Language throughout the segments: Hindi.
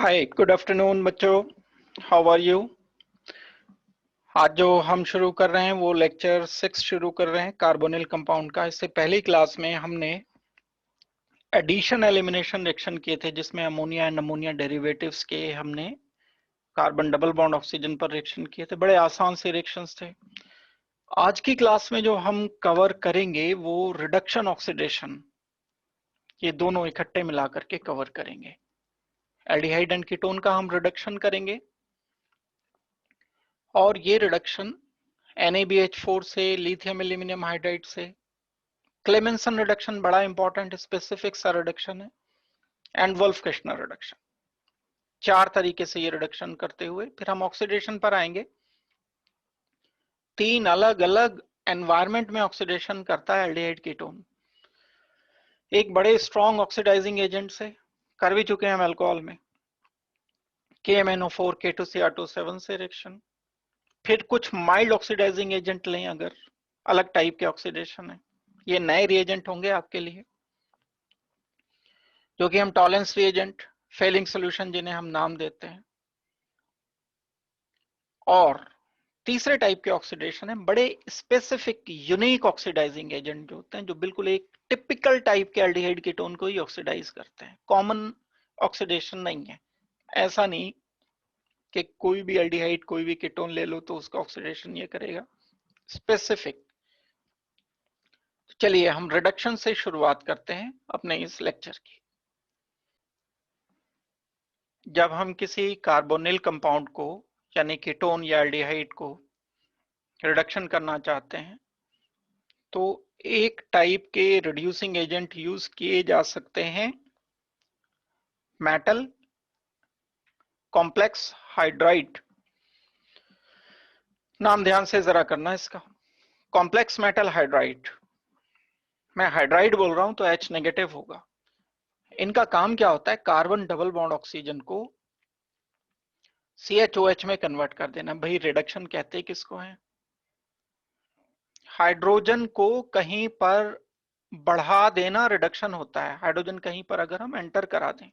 हाय, गुड आफ्टरनून बच्चों। How are you? आज जो हम शुरू कर रहे हैं वो लेक्चर 6 शुरू कर रहे हैं कार्बोनिल कंपाउंड का। इससे पहली क्लास में हमने एडिशन एलिमिनेशन रिएक्शन किए थे जिसमें अमोनिया एंड अमोनिया डेरिवेटिव्स के हमने कार्बन डबल बॉन्ड ऑक्सीजन पर रिएक्शन किए थे। बड़े आसान से रिएक्शंस थे। आज की क्लास में जो हम कवर करेंगे वो रिडक्शन ऑक्सीडेशन, ये दोनों इकट्ठे मिला करके कवर करेंगे। एल्डिहाइड एंड कीटोन का हम रिडक्शन करेंगे और ये रिडक्शन NaBH4 से लिथियम एल्यूमिनियम हाइड्राइड से। क्लेमेंसन रिडक्शन बड़ा इंपॉर्टेंट स्पेसिफिक सा रिडक्शन है एंड वोल्फ-किर्चनर रिडक्शन। चार तरीके से ये रिडक्शन करते हुए फिर हम ऑक्सीडेशन पर आएंगे। तीन अलग अलग एनवायरमेंट में ऑक्सीडेशन करता है एल्डिहाइड कीटोन। एक बड़े स्ट्रॉन्ग ऑक्सीडाइजिंग एजेंट से कर भी चुके हैं हम अल्कोहल में, KMnO4 K2Cr2 से रिएक्शन। फिर कुछ माइल्ड ऑक्सीडाइजिंग एजेंट लें अगर अलग टाइप के ऑक्सीडेशन है, ये नए रिएजेंट होंगे आपके लिए जो कि हम टॉलेंस रिएजेंट, फेलिंग सॉल्यूशन जिन्हें हम नाम देते हैं। और तीसरे टाइप के ऑक्सीडेशन है बड़े स्पेसिफिक यूनिक ऑक्सीडाइजिंग एजेंट जो होते हैं, जो बिल्कुल एक टिपिकल टाइप के एल्डिहाइड कीटोन को ही ऑक्सीडाइज करते हैं। कॉमन ऑक्सीडेशन नहीं है, ऐसा नहीं कि कोई भी एल्डिहाइड कोई भी कीटोन ले लो तो उसका ऑक्सीडेशन ये करेगा, स्पेसिफिक। चलिए हम रिडक्शन से शुरुआत करते हैं अपने इस लेक्चर की। जब हम किसी कार्बोनिल कंपाउंड को यानी कीटोन या एल्डिहाइड को रिडक्शन करना चाहते हैं तो एक टाइप के रिड्यूसिंग एजेंट यूज किए जा सकते हैं, मेटल कॉम्प्लेक्स हाइड्राइड। नाम ध्यान से जरा करना इसका, कॉम्प्लेक्स मेटल हाइड्राइड। मैं हाइड्राइड बोल रहा हूं तो H नेगेटिव होगा। इनका काम क्या होता है, कार्बन डबल बॉन्ड ऑक्सीजन को CHOH में कन्वर्ट कर देना। भाई रिडक्शन कहते हैं किसको है, हाइड्रोजन को कहीं पर बढ़ा देना रिडक्शन होता है। हाइड्रोजन कहीं पर अगर हम एंटर करा दें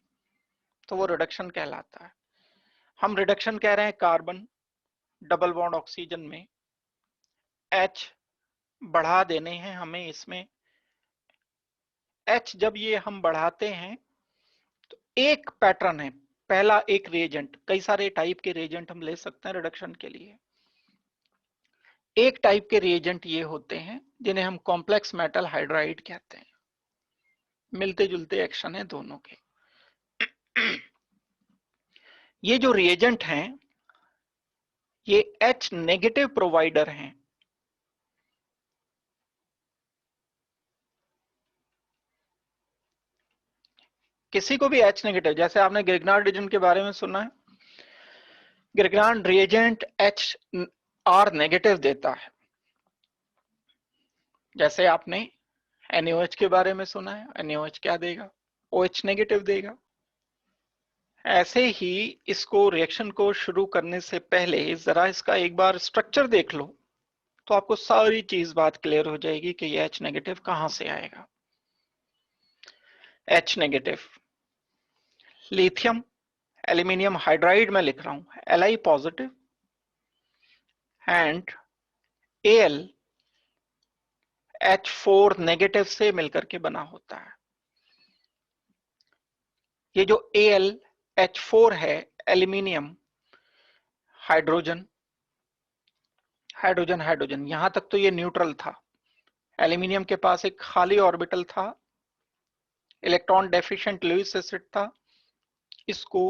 तो वो रिडक्शन कहलाता है। हम रिडक्शन कह रहे हैं कार्बन डबल बॉन्ड ऑक्सीजन में H बढ़ा देने हैं हमें। इसमें H जब ये हम बढ़ाते हैं तो एक पैटर्न है, पहला एक रिएजेंट, कई सारे टाइप के रिएजेंट हम ले सकते हैं रिडक्शन के लिए। एक टाइप के रिएजेंट ये होते हैं जिन्हें हम कॉम्प्लेक्स मेटल हाइड्राइड कहते हैं। मिलते जुलते एक्शन है दोनों के। ये जो रिएजेंट हैं ये H नेगेटिव प्रोवाइडर हैं। किसी को भी H नेगेटिव, जैसे आपने ग्रिग्नार्ड रिएजेंट के बारे में सुना है, ग्रिग्नार्ड रिएजेंट HR नेगेटिव देता है। जैसे आपने NaOH के बारे में सुना है, NaOH क्या देगा, OH नेगेटिव देगा। ऐसे ही इसको रिएक्शन को शुरू करने से पहले जरा इसका एक बार स्ट्रक्चर देख लो तो आपको सारी चीज बात क्लियर हो जाएगी कि ये H नेगेटिव कहां से आएगा। H negative lithium aluminium hydride में लिख रहा हूं Li positive and Al H4 negative से मिलकर के बना होता है। ये जो Al H4 है, एल्यूमिनियम हाइड्रोजन हाइड्रोजन हाइड्रोजन, यहां तक तो ये न्यूट्रल था। एल्यूमिनियम के पास एक खाली ऑर्बिटल था, इलेक्ट्रॉन डेफिशिएंट लुईस एसिड था। इसको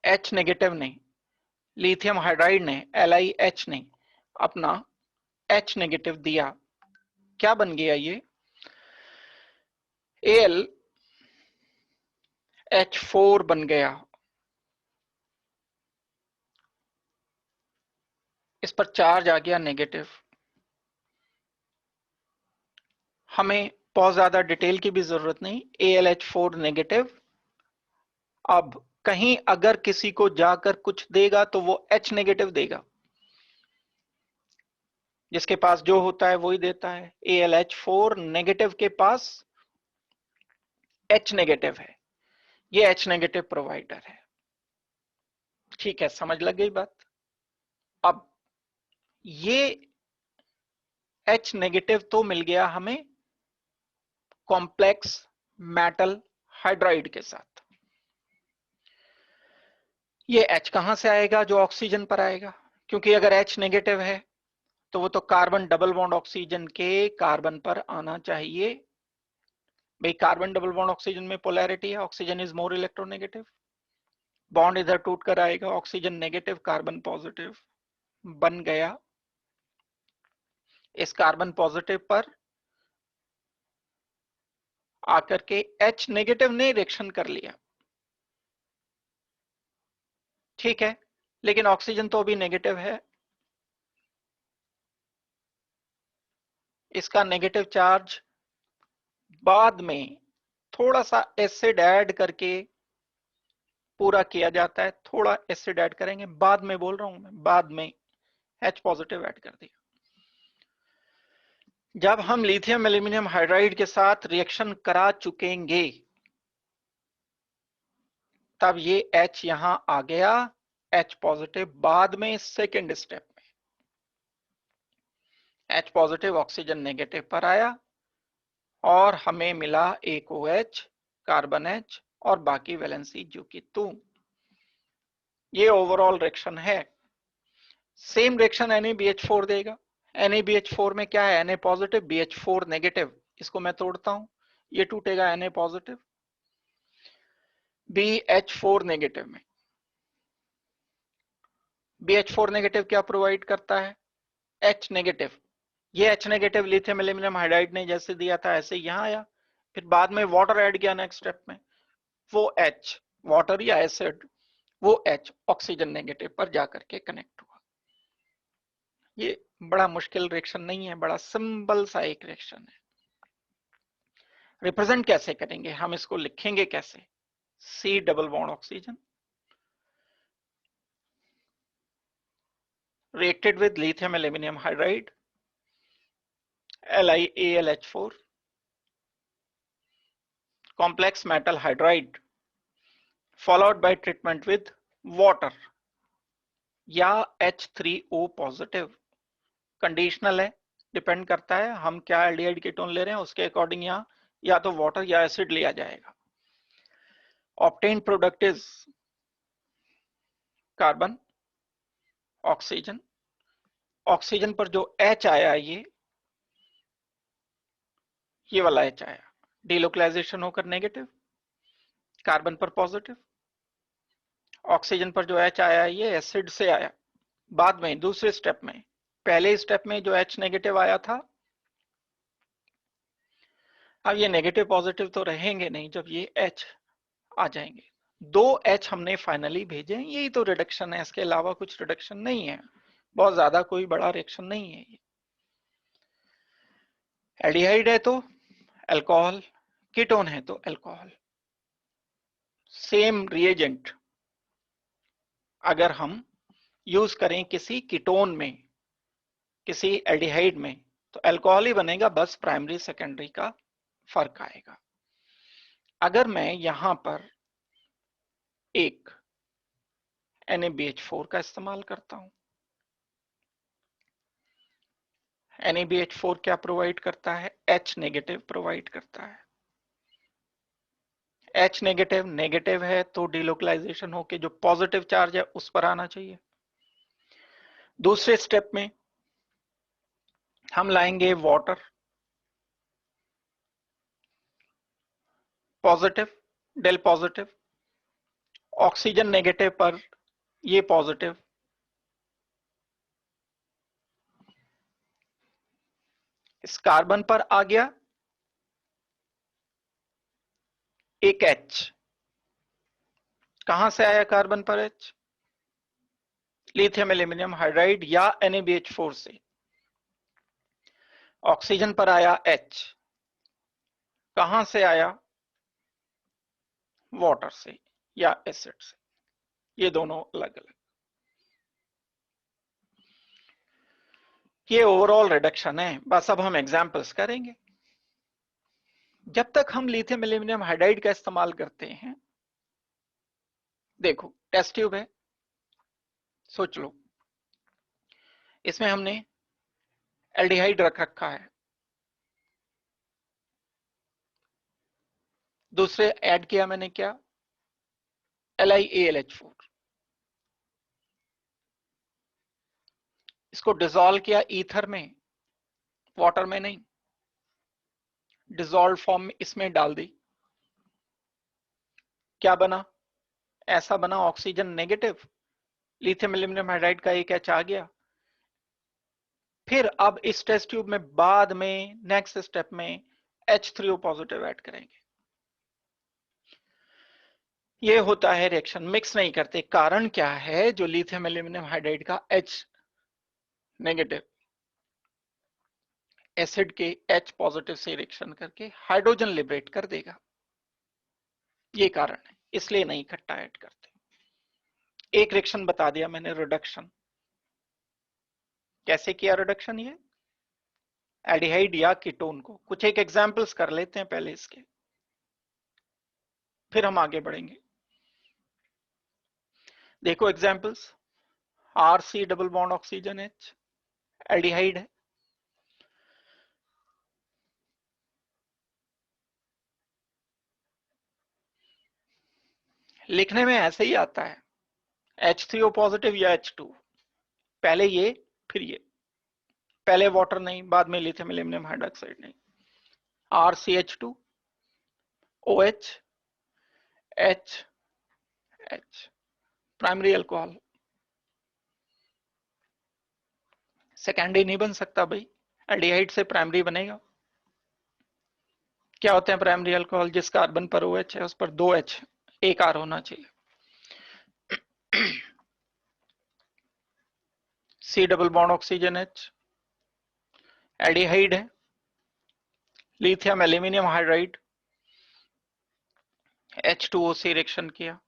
H नेगेटिव ने, लिथियम हाइड्राइड ने, LiH ने अपना H नेगेटिव दिया। क्या बन गया ये, Al H4 बन गया। इस पर चार्ज आ गया नेगेटिव। हमें बहुत ज्यादा डिटेल की भी जरूरत नहीं, AlH4 नेगेटिव अब कहीं अगर किसी को जाकर कुछ देगा तो वो H नेगेटिव देगा। जिसके पास जो होता है वही देता है। AlH4 नेगेटिव के पास H नेगेटिव है, ये H नेगेटिव प्रोवाइडर है। ठीक है, समझ लग गई बात। अब ये H नेगेटिव तो मिल गया हमें कॉम्प्लेक्स मेटल हाइड्राइड के साथ। ये H कहां से आएगा? जो ऑक्सीजन पर आएगा, क्योंकि अगर H नेगेटिव है तो वो तो कार्बन डबल बॉन्ड ऑक्सीजन के कार्बन पर आना चाहिए। भाई कार्बन डबल बॉन्ड ऑक्सीजन में पोलैरिटी है, oxygen is more electronegative, bond इधर टूट कर आएगा, ऑक्सीजन नेगेटिव कार्बन पॉजिटिव बन गया। इस कार्बन पॉजिटिव पर आकर के H नेगेटिव ने रिएक्शन कर लिया, ठीक है, लेकिन ऑक्सीजन तो अभी नेगेटिव है। इसका नेगेटिव चार्ज बाद में थोड़ा सा एसिड ऐड करके पूरा किया जाता है। थोड़ा एसिड ऐड करेंगे, बाद में बोल रहा हूं मैं, बाद में H पॉजिटिव ऐड कर दिया। जब हम लिथियम एल्यूमिनियम हाइड्राइड के साथ रिएक्शन करा चुकेंगे तब ये H यहां आ गया, H पॉजिटिव बाद में सेकेंड स्टेप में H पॉजिटिव ऑक्सीजन नेगेटिव पर आया और हमें मिला एक OH कार्बन H और बाकी वैलेंसी जो कि 2। ये ओवरऑल रिएक्शन है। सेम रिएक्शन NaBH4 देगा। NaBH4 में क्या है? Na positive BH4 negative. इसको मैं तोड़ता हूं, ये टूटेगा Na पॉजिटिव BH4 नेगेटिव में। BH4 नेगेटिव क्या प्रोवाइड करता है? H negative. ये H negative lithium aluminium hydride ने जैसे दिया था ऐसे यहां आया, फिर बाद में वाटर ऐड किया नेक्स्ट स्टेप में, वो H वाटर या एसिड, वो H ऑक्सीजन नेगेटिव पर जाकर के कनेक्ट हुआ। ये बड़ा मुश्किल रिएक्शन नहीं है, बड़ा सिंपल सा एक रिएक्शन है। रिप्रेजेंट कैसे करेंगे हम? इसको लिखेंगे कैसे? C double bond oxygen reacted with lithium aluminum hydride LiAlH4 complex metal hydride followed by treatment with water या H3O पॉजिटिव। कंडीशनल है, डिपेंड करता है हम क्या एल्डिहाइड कीटोन ले रहे हैं, उसके अकॉर्डिंग यहाँ या तो वाटर या एसिड लिया जाएगा। Obtain product is carbon oxygen. Oxygen पर जो H आया, ये वाला H आया, डिलोकलाइजेशन होकर नेगेटिव, कार्बन पर पॉजिटिव। ऑक्सीजन पर जो H आया ये एसिड से आया बाद में दूसरे स्टेप में। पहले स्टेप में जो H नेगेटिव आया था, अब ये नेगेटिव पॉजिटिव तो रहेंगे नहीं जब ये H आ जाएंगे। 2 H हमने फाइनली भेजे, यही तो रिडक्शन है, इसके अलावा कुछ रिडक्शन नहीं है, बहुत ज्यादा कोई बड़ा रिएक्शन नहीं है ये। एल्डिहाइड है तो अल्कोहल, कीटोन है तो अल्कोहल। सेम रिएजेंट अगर हम यूज करें किसी कीटोन में, किसी एल्डिहाइड में, तो अल्कोहल ही बनेगा, बस प्राइमरी सेकेंडरी का फर्क आएगा। अगर मैं यहां पर एक NaBH4 का इस्तेमाल करता हूं, NaBH4 क्या प्रोवाइड करता है? H नेगेटिव प्रोवाइड करता है। H नेगेटिव नेगेटिव है तो डिलोकलाइजेशन होके जो पॉजिटिव चार्ज है उस पर आना चाहिए। दूसरे स्टेप में हम लाएंगे water positive, del positive, oxygen negative पर ये पॉजिटिव, इस कार्बन पर आ गया एक H। कहां से आया कार्बन पर H? लिथियम एल्यूमिनियम हाइड्राइड या NaBH4 से। ऑक्सीजन पर आया H, कहां से आया? वाटर से या एसिड से, ये दोनों अलग अलग। ये ओवरऑल रिडक्शन है। बस अब हम एग्जांपल्स करेंगे। जब तक हम लिथियम एल्यूमिनियम हाइड्राइड का इस्तेमाल करते हैं देखो टेस्ट ट्यूब है, सोच लो इसमें हमने एल्डिहाइड रख रखा है, दूसरे ऐड किया मैंने क्या, LiAlH4, इसको डिसॉल्व किया ईथर में, वाटर में नहीं, डिसॉल्व फॉर्म में इसमें डाल दी, क्या बना, ऐसा बना oxygen negative, lithium aluminium hydride का एक एच आ गया। फिर अब इस टेस्ट ट्यूब में बाद में नेक्स्ट स्टेप में H3O पॉजिटिव ऐड करेंगे। ये होता है रिएक्शन, मिक्स नहीं करते। कारण क्या है, जो लिथियम एल्यूमिनियम हाइड्राइड का H नेगेटिव एसिड के H पॉजिटिव से रिएक्शन करके हाइड्रोजन लिबरेट कर देगा, ये कारण है, इसलिए नहीं इकट्ठा ऐड करते। एक रिएक्शन बता दिया मैंने, रिडक्शन। कैसे किया रिडक्शन, ये एल्डिहाइड या कीटोन को, कुछ एक एग्जांपल्स कर लेते हैं पहले इसके, फिर हम आगे बढ़ेंगे। देखो examples, RC double bond oxygen H aldehyde है, लिखने में ऐसे ही आता है, H3O पॉजिटिव या H2, पहले ये फिर ये, पहले वाटर नहीं बाद में लिथियम एल्यूमिनियम हाइड्रोक्साइड नहीं, RCH2 OH H H primary alcohol, secondary नहीं बन सकता भाई, एल्डिहाइड से प्राइमरी बनेगा। क्या होते हैं प्राइमरी अल्कोहल, जिस कार्बन पर OH है उस पर 2 H, एक R होना चाहिए। C double bond oxygen H aldehyde है, लिथियम एल्यूमिनियम हाइड्राइड H2O से रिएक्शन किया,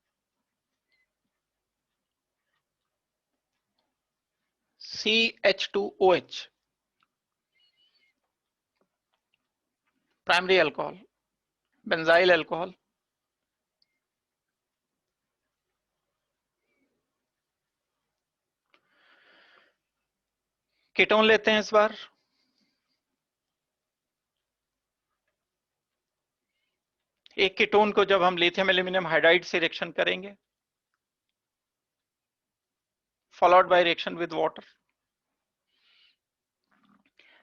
CH2OH primary alcohol, benzyl alcohol, ketone लेते हैं इस बार, एक कीटोन को जब हम लिथियम एल्यूमिनियम हाइड्राइड से रिएक्शन करेंगे, followed by reaction with water,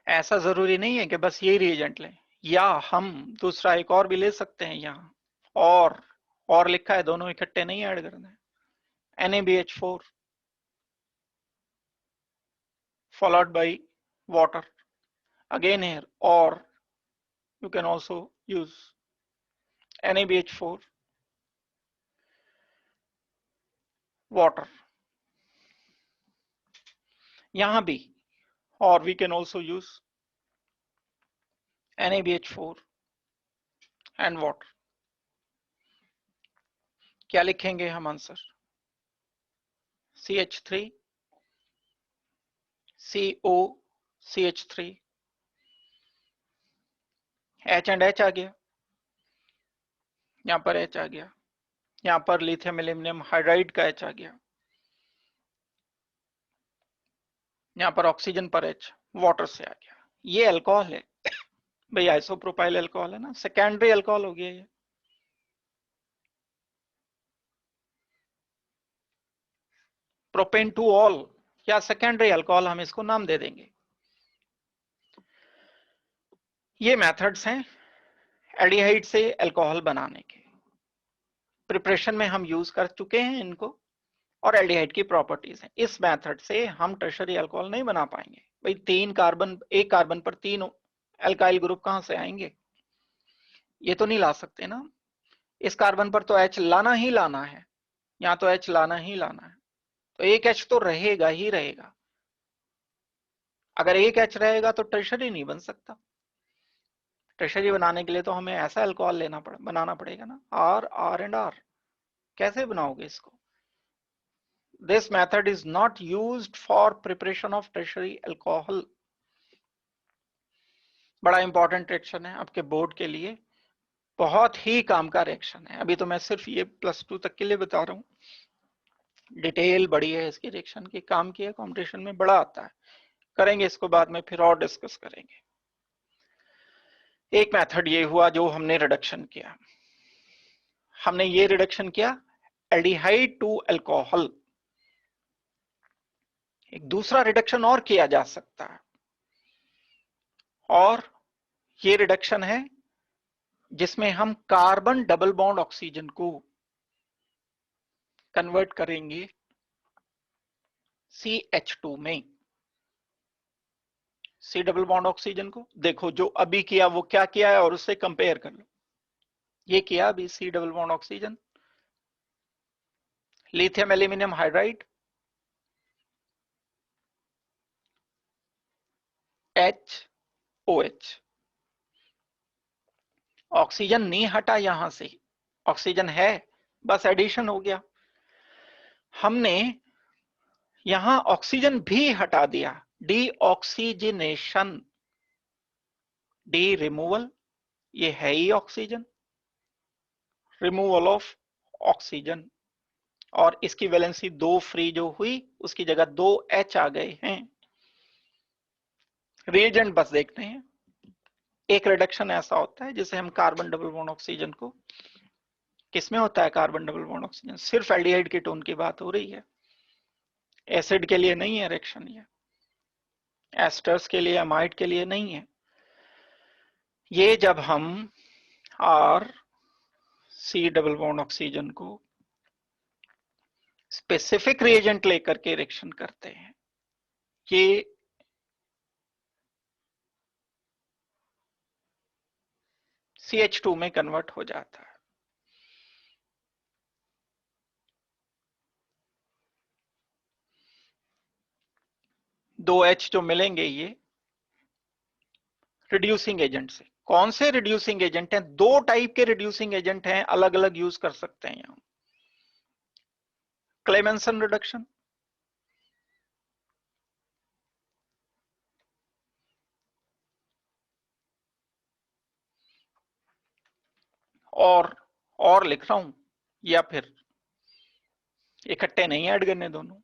ऐसा जरूरी नहीं है कि बस यही रिएजेंट लें, या हम दूसरा एक और भी ले सकते हैं यहाँ, और लिखा है, दोनों इकट्ठे नहीं ऐड करना है। NaBH4 followed by water, again here, or you can also use NaBH4 water, यहां भी, or we can also use NaBH4 and water। क्या लिखेंगे हम answer, CH3 COCH3 H and H आ गया, यहां पर H आ गया, यहां पर लिथियम एल्यूमिनियम हाइड्राइड का H आ गया, यहां पर ऑक्सीजन पर H वाटर से आ गया। ये अल्कोहल है भाई, आइसोप्रोपाइल अल्कोहल है ना, सेकेंडरी अल्कोहल हो गया ये। प्रोपेन टू ऑल या सेकेंडरी अल्कोहल, हम इसको नाम दे देंगे। ये मेथड्स हैं एल्डिहाइड से अल्कोहल बनाने के, प्रिपरेशन में हम यूज कर चुके हैं इनको, और एल्डिहाइड की प्रॉपर्टीज हैं। इस मेथड से हम टर्शरी अल्कोहल नहीं बना पाएंगे भाई, तीन कार्बन, एक कार्बन पर तीन अल्काइल ग्रुप कहां से आएंगे, ये तो नहीं ला सकते ना। इस कार्बन पर तो H लाना ही लाना है, यहां तो H लाना ही लाना है, तो एक H तो रहेगा ही रहेगा। अगर एक H रहेगा तो टर्शरी नहीं बन सकता। टर्शरी बनाने के लिए तो हमें ऐसा अल्कोहल बनाना पड़ेगा ना, R एंड R। कैसे बनाओगे इसको, this method is not used for preparation of tertiary alcohol। बड़ा इंपॉर्टेंट रिएक्शन है आपके बोर्ड के लिए, बहुत ही काम का रिएक्शन है। अभी तो मैं सिर्फ ये +2 तक के लिए बता रहा हूँ, डिटेल बड़ी है इसकी रिएक्शन की, काम किया कॉम्पिटिशन में बड़ा आता है, करेंगे इसको बाद में, फिर और डिस्कस करेंगे। एक मेथड ये हुआ जो हमने रिडक्शन किया, हमने ये रिडक्शन किया एल्डिहाइड टू अल्कोहल। एक दूसरा रिडक्शन और किया जा सकता है, और ये रिडक्शन है जिसमें हम कार्बन डबल बॉन्ड ऑक्सीजन को कन्वर्ट करेंगे CH2 में। C डबल बॉन्ड ऑक्सीजन को देखो, जो अभी किया वो क्या किया है और उससे कंपेयर कर लो। ये किया अभी C double bond oxygen, lithium aluminium hydride HOH, oxygen नहीं हटा यहां से, ऑक्सीजन है, बस एडिशन हो गया। हमने यहां ऑक्सीजन भी हटा दिया, डीऑक्सीजनेशन, डी रिमूवल, ये है ही ऑक्सीजन, रिमूवल ऑफ ऑक्सीजन, और इसकी वैलेंसी 2 फ्री जो हुई उसकी जगह 2 H आ गए हैं। रिएजेंट बस देखते हैं। एक रिडक्शन ऐसा होता है जिसे हम कार्बन डबल बॉन्ड ऑक्सीजन को, किसमें होता है कार्बन डबल बॉन्ड ऑक्सीजन, सिर्फ एल्डिहाइड कीटोन की बात हो रही है, एसिड के लिए नहीं है रिएक्शन, ये एस्टर्स के लिए, अमाइड के लिए नहीं है। ये जब हम R C double bond oxygen को स्पेसिफिक रिएजेंट लेकर के रिएक्शन करते हैं, ये CH2 में कन्वर्ट हो जाता है। दो H जो मिलेंगे ये रिड्यूसिंग एजेंट से, कौन से रिड्यूसिंग एजेंट हैं, 2 टाइप के रिड्यूसिंग एजेंट हैं, अलग अलग यूज कर सकते हैं यहां। क्लेमेंसन रिडक्शन और लिख रहा हूं, या फिर इकट्ठे नहीं ऐड करने दोनों,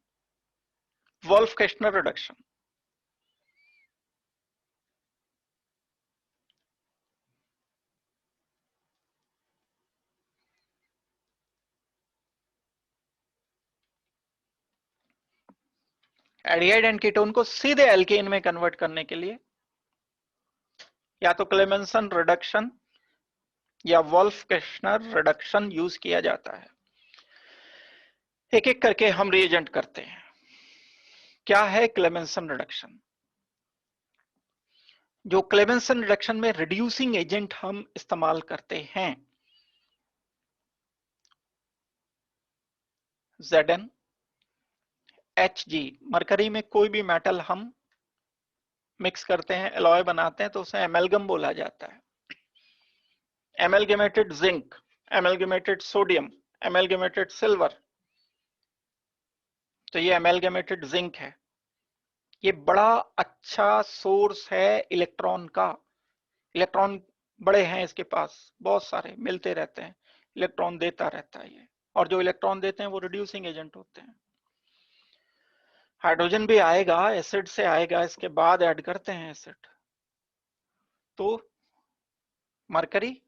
Wolff Kishner reduction, aldehyde and ketone को सीधे एल्केन में कन्वर्ट करने के लिए या तो क्लेमेंसन रिडक्शन या वोल्फ केस्टनर रिडक्शन यूज किया जाता है। एक एक करके हम रिएजेंट करते हैं। क्या है क्लेमेंसन रिडक्शन? जो क्लेमेंसन रिडक्शन में रिड्यूसिंग एजेंट हम इस्तेमाल करते हैं, Zn, Hg, मरकरी में कोई भी मेटल हम मिक्स करते हैं, एलॉय बनाते हैं, तो उसे एमेल्गम बोला जाता है। एमेलगेमेटेड जिंक, एमेलगेमेटेड सोडियम, एमेलगेमेटेड सिल्वर, तो ये एमेलगेमेटेड जिंक है। ये बड़ा अच्छा सोर्स है इलेक्ट्रॉन का, इलेक्ट्रॉन बड़े हैं इसके पास, बहुत सारे मिलते रहते हैं, इलेक्ट्रॉन देता रहता है ये, और जो इलेक्ट्रॉन देते हैं वो रिड्यूसिंग एजेंट होते हैं। हाइड्रोजन भी आएगा, एसिड से आएगा, इसके बाद ऐड करते हैं एसिड, तो mercury,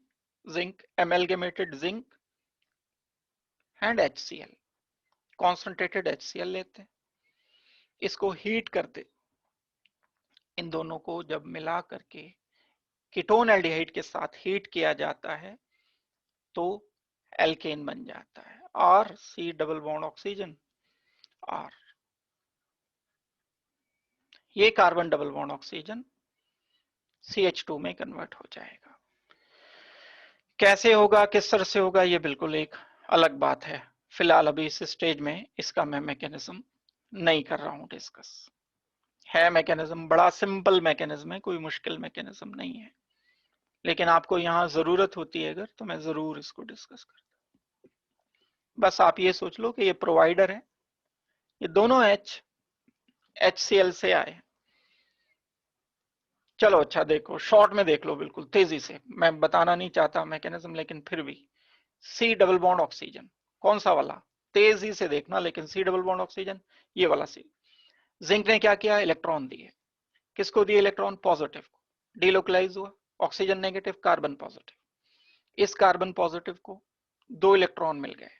zinc, एमेलगेमेटेड zinc and HCl, concentrated HCl लेते हैं, इसको हीट करते, इन दोनों को जब मिला करके कीटोन एल्डिहाइड के साथ हीट किया जाता है तो एल्केन बन जाता है, R C double bond oxygen R, ये carbon double bond oxygen CH2 में कन्वर्ट हो जाएगा। कैसे होगा, किस तरह से होगा, ये बिल्कुल एक अलग बात है, फिलहाल अभी इस स्टेज में इसका मैं मैकेनिज्म नहीं कर रहा हूं डिस्कस। है मैकेनिज्म, बड़ा सिंपल मैकेनिज्म है, कोई मुश्किल मैकेनिज्म नहीं है, लेकिन आपको यहां जरूरत होती है अगर, तो मैं जरूर इसको डिस्कस करता हूं। बस आप ये सोच लो कि ये प्रोवाइडर है, ये दोनों H HCl से आए, चलो अच्छा देखो, शॉर्ट में देख लो बिल्कुल तेजी से, मैं बताना नहीं चाहता मैकेनिज्म, लेकिन फिर भी सी डबल बॉन्ड ऑक्सीजन, कौन सा वाला, तेजी से देखना, लेकिन सी डबल बॉन्ड ऑक्सीजन, ये वाला सी। जिंक ने क्या किया, इलेक्ट्रॉन दिए, किसको दिए इलेक्ट्रॉन, पॉजिटिव को, डिलोकलाइज हुआ, ऑक्सीजन नेगेटिव, कार्बन पॉजिटिव। इस कार्बन पॉजिटिव को दो इलेक्ट्रॉन मिल गए,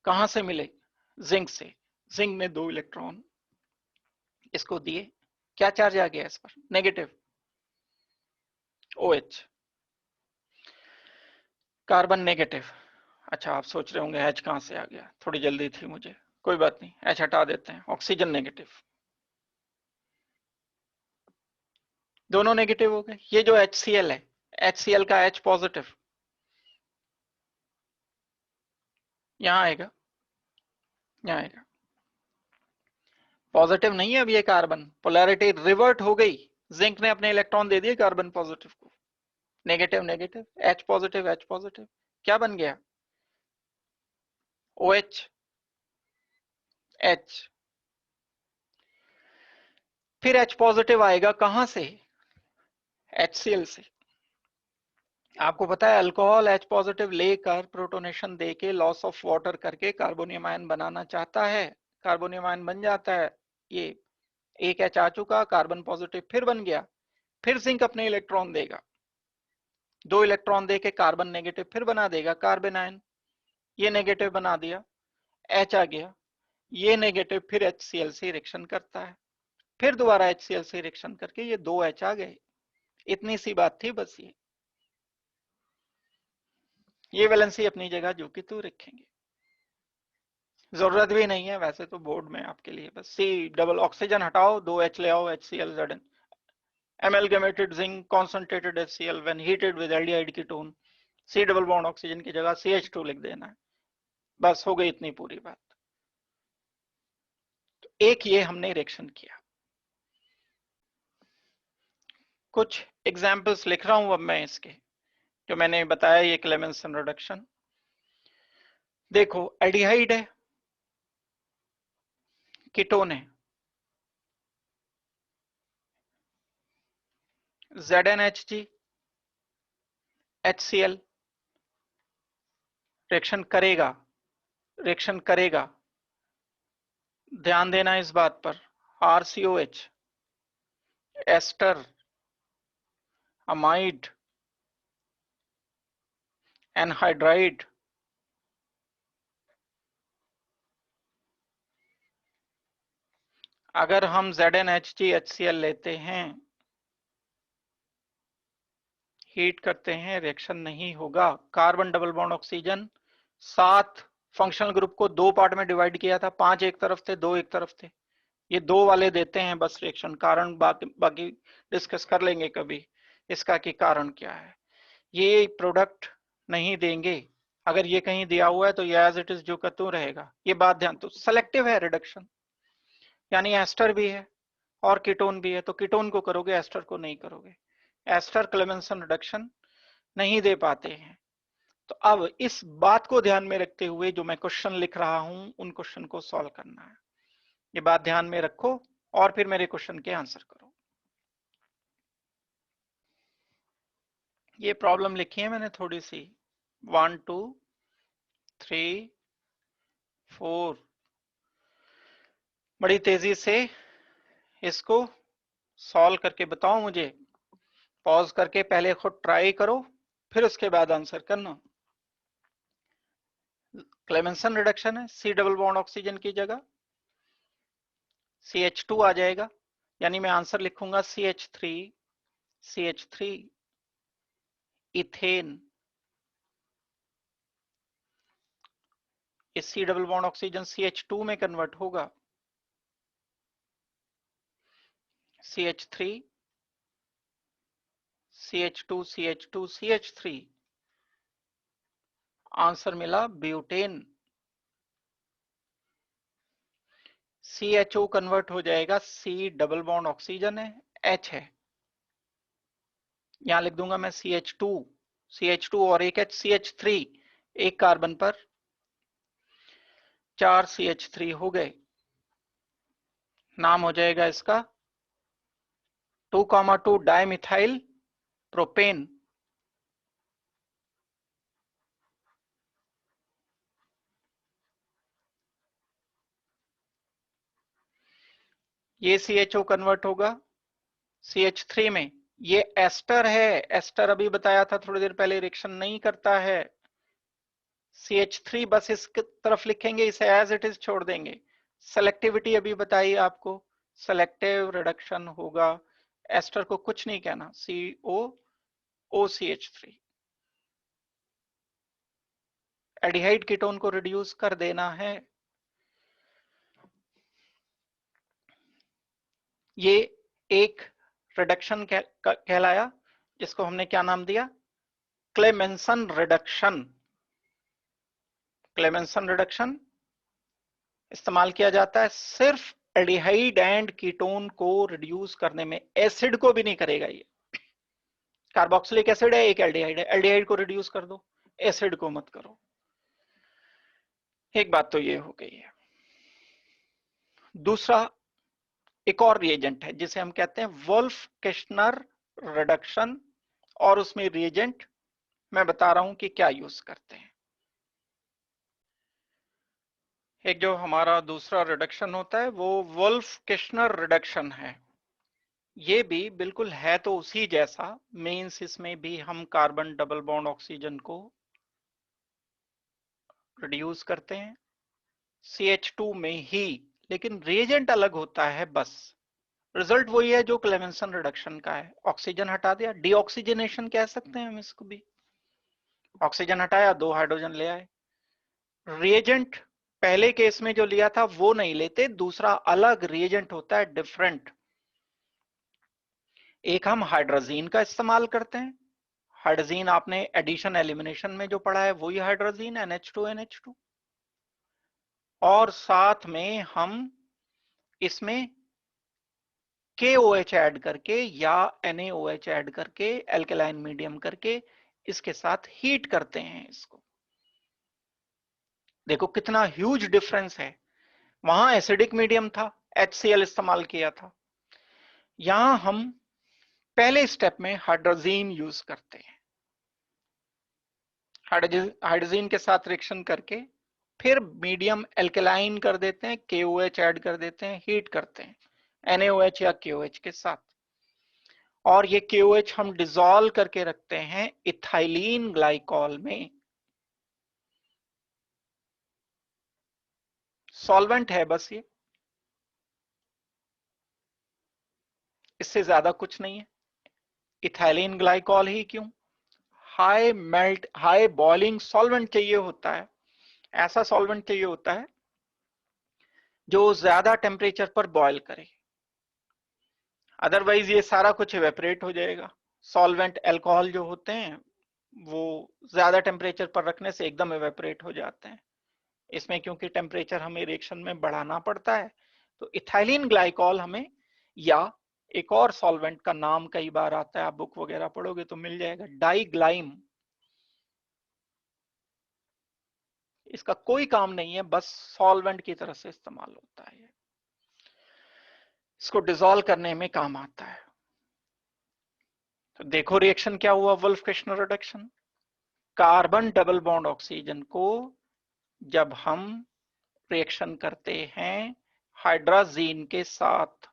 कहां से मिले, जिंक से। जिंक ने दो इलेक्ट्रॉन इसको दिए, क्या चार्ज आ गया इस पर, नेगेटिव, OH, कार्बन नेगेटिव। अच्छा आप सोच रहे होंगे H कहां से आ गया, थोड़ी जल्दी थी मुझे, कोई बात नहीं, H हटा देते हैं, ऑक्सीजन नेगेटिव, दोनों नेगेटिव हो गए। ये जो HCl है, HCl का H पॉजिटिव यहां आएगा, यहां आएगा, पॉजिटिव नहीं है अब ये कार्बन, पोलैरिटी रिवर्ट हो गई, जिंक ने अपने इलेक्ट्रॉन दे दिए कार्बन पॉजिटिव को, negative negative, H positive H positive, क्या बन गया, OH H। फिर H पॉजिटिव आएगा कहां से, HCl से। आपको पता है अल्कोहल H पॉजिटिव लेकर प्रोटोनेशन देके लॉस ऑफ वाटर करके कार्बोनियम आयन बनाना चाहता है, कार्बोनियम आयन बन जाता है, ये एक H आ चुका, कार्बन पॉजिटिव फिर बन गया, फिर जिंक अपने इलेक्ट्रॉन देगा, दो इलेक्ट्रॉन देके कार्बन नेगेटिव फिर बना देगा, कार्बन आयन, ये नेगेटिव बना दिया, H आ गया, ये नेगेटिव फिर HCl से रिएक्शन करता है, फिर दोबारा HCl से रिएक्शन करके ये दो H आ गए, इतनी सी बात थी बस। ये वैलेंसी अपनी जगह जो कि तू रखेंगे, जरूरत भी नहीं है वैसे तो बोर्ड में आपके लिए, बस सी डबल ऑक्सीजन हटाओ, दो H ले आओ, HCl amalgamated zinc concentrated HCl when heated with aldehyde ketone, C double bond oxygen की जगह CH2 लिख देना है, बस हो गई इतनी पूरी बात। तो एक ये हमने रिएक्शन किया, कुछ एग्जांपल्स लिख रहा हूं अब मैं इसके, जो मैंने बताया ये क्लेमेंसन रिडक्शन। देखो एल्डिहाइड है, कीटोन है, ZnHg HCl रिएक्शन करेगा, रिएक्शन करेगा, ध्यान देना इस बात पर, RCOH एस्टर अमाइड एनहाइड्राइड, अगर हम ZnHg HCl लेते हैं, हीट करते हैं, रिएक्शन नहीं होगा, carbon double bond oxygen, 7 functional group को दो पार्ट में डिवाइड किया था, 5 एक तरफ थे, 2 एक तरफ थे, ये दो वाले देते हैं बस रिएक्शन, कारण बाकी डिस्कस कर लेंगे कभी इसका कि कारण क्या है। ये प्रोडक्ट नहीं देंगे, अगर ये कहीं दिया हुआ है तो ये एज इट इज जो का तो रहेगा, ये बात ध्यान, तो सेलेक्टिव है रिडक्शन, यानी एस्टर भी है और कीटोन भी है, तो कीटोन को करोगे एस्टर को नहीं करोगे, एस्टर क्लेमेंसन रिडक्शन नहीं दे पाते हैं। तो अब इस बात को ध्यान में रखते हुए जो मैं क्वेश्चन लिख रहा हूं उन क्वेश्चन को सॉल्व करना है, ये बात ध्यान में रखो और फिर मेरे क्वेश्चन के आंसर करो। ये प्रॉब्लम लिखी है मैंने थोड़ी सी, 1 2 3 4, बड़ी तेजी से इसको सॉल्व करके बताओ मुझे, पॉज करके पहले खुद ट्राई करो फिर उसके बाद आंसर करना। क्लेमेंसन रिडक्शन है, सी डबल बॉन्ड ऑक्सीजन की जगह CH2 आ जाएगा, यानी मैं आंसर लिखूंगा CH3 इथेन, इस सी डबल बॉन्ड ऑक्सीजन CH2 में कन्वर्ट होगा, CH3 CH2 आंसर मिला ब्यूटेन, CHO कन्वर्ट हो जाएगा, C डबल बॉन्ड ऑक्सीजन है, H है, यहां लिख दूंगा मैं CH2 और एक H CH3, एक कार्बन पर 4 CH3 हो गए, नाम हो जाएगा इसका 2,2 डाइमिथाइल प्रोपेन। ये CHO कन्वर्ट होगा CH3 में। ये एस्टर है, एस्टर अभी बताया था थोड़ी देर पहले, रिएक्शन नहीं करता है। CH3 बस इस तरफ लिखेंगे, इसे एज इट इज छोड़ देंगे। सेलेक्टिविटी अभी बताइए आपको, सेलेक्टिव रिडक्शन होगा, एस्टर को कुछ नहीं कहना, COOCH3। एडिहाइड कीटोन को रिड्यूस कर देना है। ये एक रिडक्शन कहलाया, जिसको हमने क्या नाम दिया, क्लेमेंसन रिडक्शन। क्लेमेंसन रिडक्शन इस्तेमाल किया जाता है सिर्फ एल्डिहाइड एंड कीटोन को रिड्यूस करने में, एसिड को भी नहीं करेगा ये। कार्बोक्सिलिक एसिड है, एक एल्डिहाइड है, एल्डिहाइड को रिड्यूस कर दो, एसिड को मत करो। एक बात तो ये हो गई है। दूसरा एक और रिएजेंट है जिसे हम कहते हैं वुल्फ किश्नर रिडक्शन, और उसमें रिएजेंट मैं बता रहा हूं कि क्या यूज करते हैं। एक जो हमारा दूसरा रिडक्शन होता है वो वुल्फ किश्नर रिडक्शन है। ये भी बिल्कुल है तो उसी जैसा, मींस इसमें भी हम कार्बन डबल बॉन्ड ऑक्सीजन को रिड्यूस करते हैं CH2 में ही, लेकिन रिएजेंट अलग होता है बस। रिजल्ट वही है जो क्लेमेंसन रिडक्शन का है, ऑक्सीजन हटा दिया, डीऑक्सीजनेशन कह सकते हैं हम इसको भी। ऑक्सीजन हटाया, 2 हाइड्रोजन ले आए। रिएजेंट पहले केस में जो लिया था वो नहीं लेते, दूसरा अलग रिएजेंट होता है, डिफरेंट। एक हम हाइड्रोजीन का इस्तेमाल करते हैं। हाइड्रोजीन आपने एडिशन एलिमिनेशन में जो पढ़ा है वही हाइड्रोजीन, NH2NH2। और साथ में हम इसमें KOH ऐड करके या NaOH ऐड करके, एल्केलाइन मीडियम करके इसके साथ हीट करते हैं इसको। देखो कितना ह्यूज डिफरेंस है। वहां एसिडिक मीडियम था, HCl इस्तेमाल किया था। यहां हम पहले स्टेप में हाइड्रोजीन यूज करते हैं। हाइड्रोजीन के साथ रिएक्शन करके फिर मीडियम एल्केलाइन कर देते हैं, KOH ऐड कर देते हैं, हीट करते हैं NaOH या KOH के साथ। और ये KOH हम डिसॉल्व करके रखते हैं इथाइलीन ग्लाइकॉल में। सॉल्वेंट है बस ये, इससे ज्यादा कुछ नहीं है। इथाइलीन ग्लाइकॉल ही क्यों, high melt high boiling solvent चाहिए होता है। ऐसा सॉल्वेंट चाहिए होता है जो ज्यादा टेम्परेचर पर बॉयल करे, अदरवाइज ये सारा कुछ इवेपरेट हो जाएगा। सॉल्वेंट अल्कोहल जो होते हैं वो ज्यादा टेम्परेचर पर रखने से एकदम इवेपरेट हो जाते हैं। इसमें क्योंकि टेम्परेचर हमें रिएक्शन में बढ़ाना पड़ता है, तो इथाइलिन ग्लाइकॉल हमें, या एक और सॉल्वेंट का नाम कई बार आता है, आप बुक वगैरह पढ़ोगे तो मिल जाएगा, डाइग्लाइम। इसका कोई काम नहीं है, बस सॉल्वेंट की तरह से इस्तेमाल होता है, इसको डिसॉल्व करने में काम आता है। तो देखो रिएक्शन क्या हुआ, Wolff Kishner reduction. Carbon double bond oxygen को जब हम रिएक्शन करते हैं हाइड्रोजीन के साथ,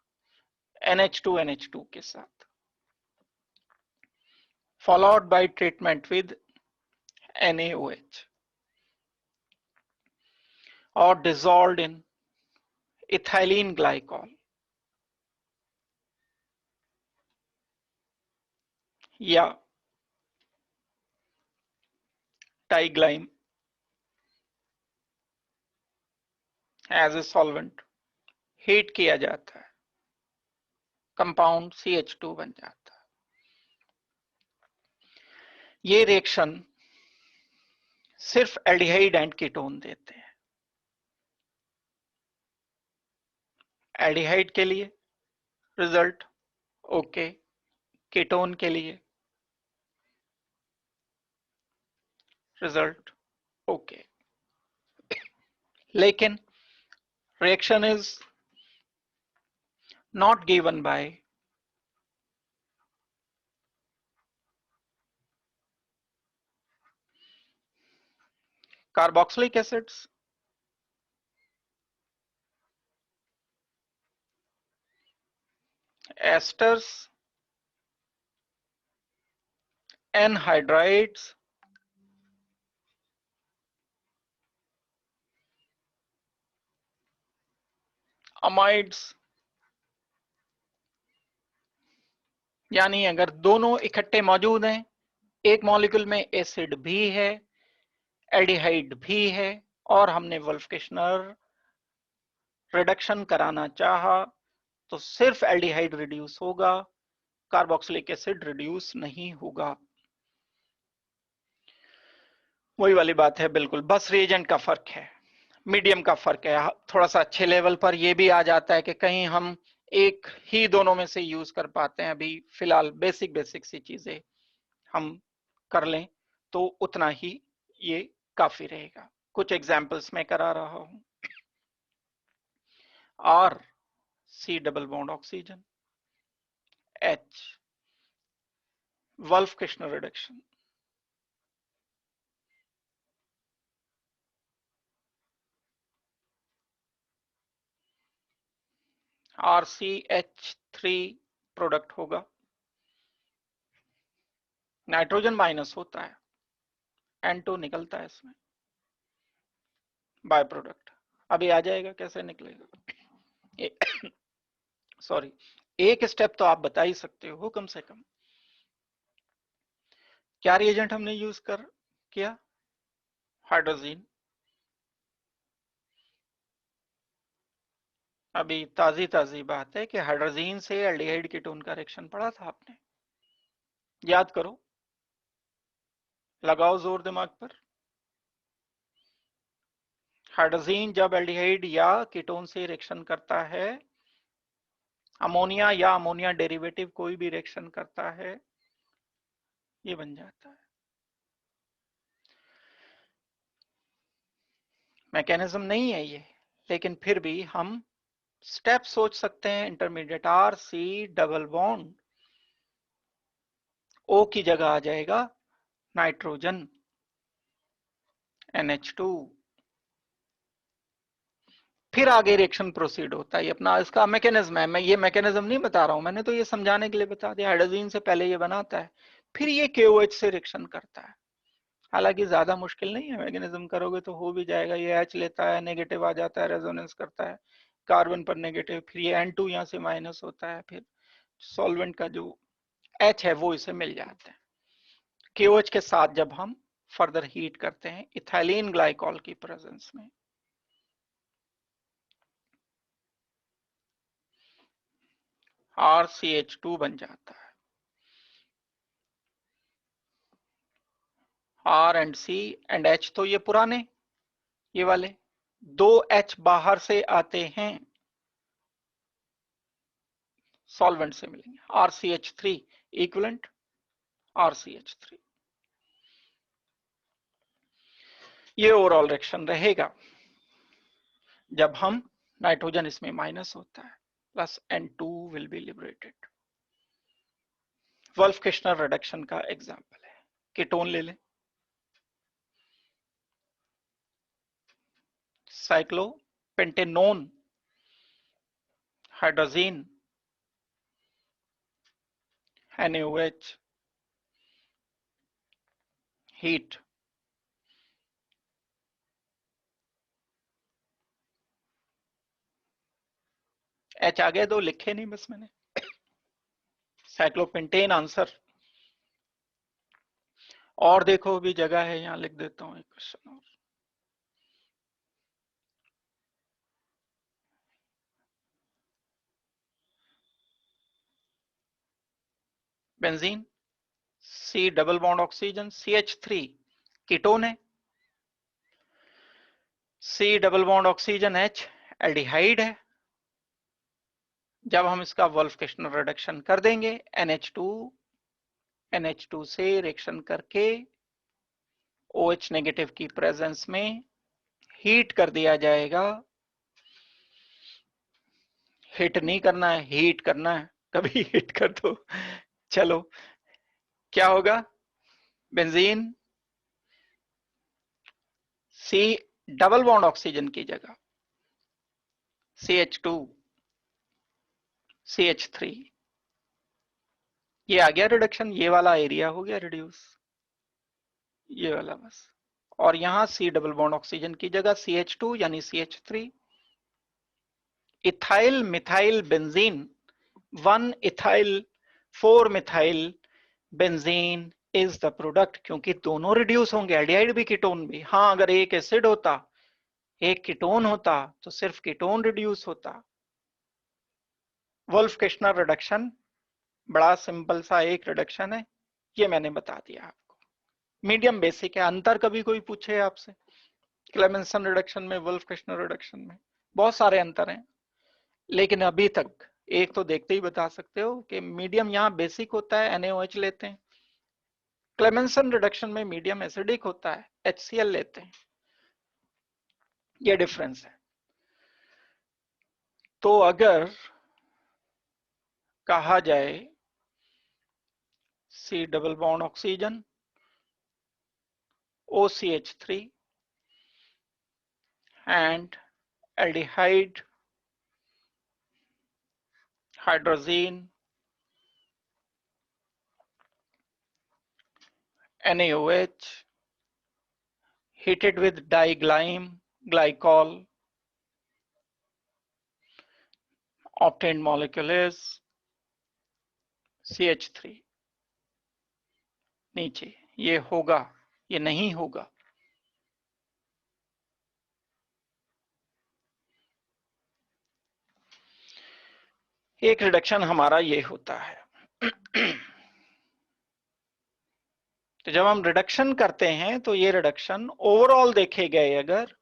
NH2NH2 के साथ, followed by treatment with NaOH or dissolved in ethylene glycol या डाइग्लाइम एज ए सॉल्वेंट हीट किया जाता है, कंपाउंड CH2 बन जाता है। ये रिएक्शन सिर्फ एल्डिहाइड एंड कीटोन देते हैं। एल्डिहाइड के लिए रिजल्ट ओके, कीटोन के लिए रिजल्ट ओके। लेकिन reaction is not given by carboxylic acids, asters, anhydrides, amides. यानी अगर दोनों इकट्ठे मौजूद हैं, एक मॉलिक्यूल में एसिड भी है, एल्डिहाइड भी है, और हमने वोल्फकिशनर रिडक्शन कराना चाहा, तो सिर्फ एल्डिहाइड रिड्यूस होगा, कार्बोक्सिलिक एसिड रिड्यूस नहीं होगा। वही वाली बात है बिल्कुल, बस रिएजेंट का फर्क है, मीडियम का फर्क है। थोड़ा सा अच्छे लेवल पर यह भी आ जाता है कि कहीं हम एक ही दोनों में से यूज कर पाते हैं। अभी फिलहाल बेसिक बेसिक सी चीजें हम कर लें तो उतना ही ये काफी रहेगा। कुछ एग्जाम्पल्स मैं करा रहा हूं। R C double bond oxygen, H Wolff Kishner reduction, RCH3 product होगा, नाइट्रोजन माइनस होता है, N2 निकलता है इसमें, बाय प्रोडक्ट। अभी आ जाएगा कैसे निकलेगा। सॉरी, एक स्टेप तो आप बता ही सकते हो कम से कम। क्या रिएजेंट हमने यूज किया? हाइड्रोजीन। अभी ताजी ताजी बात है कि हाइड्रोजीन से एल्डिहाइड कीटोन का रिएक्शन पढ़ा था आपने, याद करो, लगाओ जोर दिमाग पर। हाइड्रोजीन जब एल्डिहाइड या कीटोन से रिएक्शन करता है, अमोनिया या अमोनिया डेरिवेटिव कोई भी रिएक्शन करता है, ये बन जाता है। मैकेनिज्म नहीं है ये, लेकिन फिर भी हम स्टेप सोच सकते हैं। Intermediate R C double bond, O की जगह आ जाएगा नाइट्रोजन, NH2। फिर आगे रिएक्शन प्रोसीड होता है, अपना इसका मैकेनिज्म है। मैं ये मैकेनिज्म नहीं बता रहा हूं, मैंने तो ये समझाने के लिए बता दिया। हाइड्रोजन से पहले ये बनाता है, फिर ये KOH से रिएक्शन करता है। हालांकि ज्यादा मुश्किल नहीं है, मैकेनिज्म करोगे तो हो भी जाएगा। ये H लेता है, नेगेटिव आ जाता है, रेजोनेंस करता है कार्बन पर नेगेटिव, फिर ये N2 यहाँ से माइनस होता है, फिर सॉल्वेंट का जो H है वो इसे मिल जाता है। KOH के साथ जब हम फर्दर हीट करते हैं इथाइलिन ग्लाइकॉल की प्रेजेंस में, RCH2 बन जाता है। R and C and H तो ये पुराने, ये वाले दो H बाहर से आते हैं, सॉल्वेंट से मिलेंगे, RCH3 इक्विवेलेंट RCH3। ये ओवरऑल रिएक्शन रहेगा जब हम नाइट्रोजन इसमें माइनस होता है, plus N2 will be liberated. Wolff Kishner reduction का एग्जांपल है, कीटोन ले लें, cyclopentanone, hydrazine, NaOH, heat, H आ गए, दो लिखे नहीं बस मैंने, साइक्लोपेंटेन आंसर। और देखो भी जगह है, यहां लिख देता हूं एक क्वेश्चन और। Benzene, C double bond oxygen, CH3 ketone है, C double bond oxygen H aldehyde है। जब हम इसका वोल्फकिशनर रिडक्शन कर देंगे, NH2 से रिएक्शन करके OH नेगेटिव की प्रेजेंस में हीट कर दिया जाएगा। हिट नहीं करना है, हीट करना है, कभी हिट कर दो। चलो, क्या होगा? Benzene C double bond oxygen की जगह CH2 CH3, ये आ गया रिडक्शन, ये वाला एरिया हो गया रिड्यूस, ये वाला बस। और यहां C डबल बॉन्ड ऑक्सीजन की जगह CH2 यानी CH3। Ethyl methyl benzene 1 ethyl 4 methyl benzene is the product, क्योंकि दोनों रिड्यूस होंगे, एल्डिहाइड भी कीटोन भी। हाँ, अगर एक एसिड होता एक कीटोन होता तो सिर्फ कीटोन रिड्यूस होता। वुल्फ किश्नर रिडक्शन बड़ा सिंपल सा एक रिडक्शन है, ये मैंने बता दिया आपको। मीडियम बेसिक है। अंतर कभी कोई पूछे आपसे क्लेमेंसन रिडक्शन में, वुल्फ किश्नर रिडक्शन में, बहुत सारे अंतर हैं, लेकिन अभी तक एक तो देखते ही बता सकते हो कि मीडियम यहाँ बेसिक होता है, NaOH लेते हैं। क्लेमेंसन रिडक्शन में मीडियम एसिडिक होता है, HCl लेते हैं। ये डिफरेंस है। तो अगर कहा जाए C double bond oxygen OCH3 and aldehyde hydrazine NaOH heated with diglyme glycol, obtained molecule is CH3। नीचे ये होगा, ये नहीं होगा। एक रिडक्शन हमारा ये होता है। तो जब हम रिडक्शन करते हैं तो ये रिडक्शन ओवरऑल देखे गए अगर,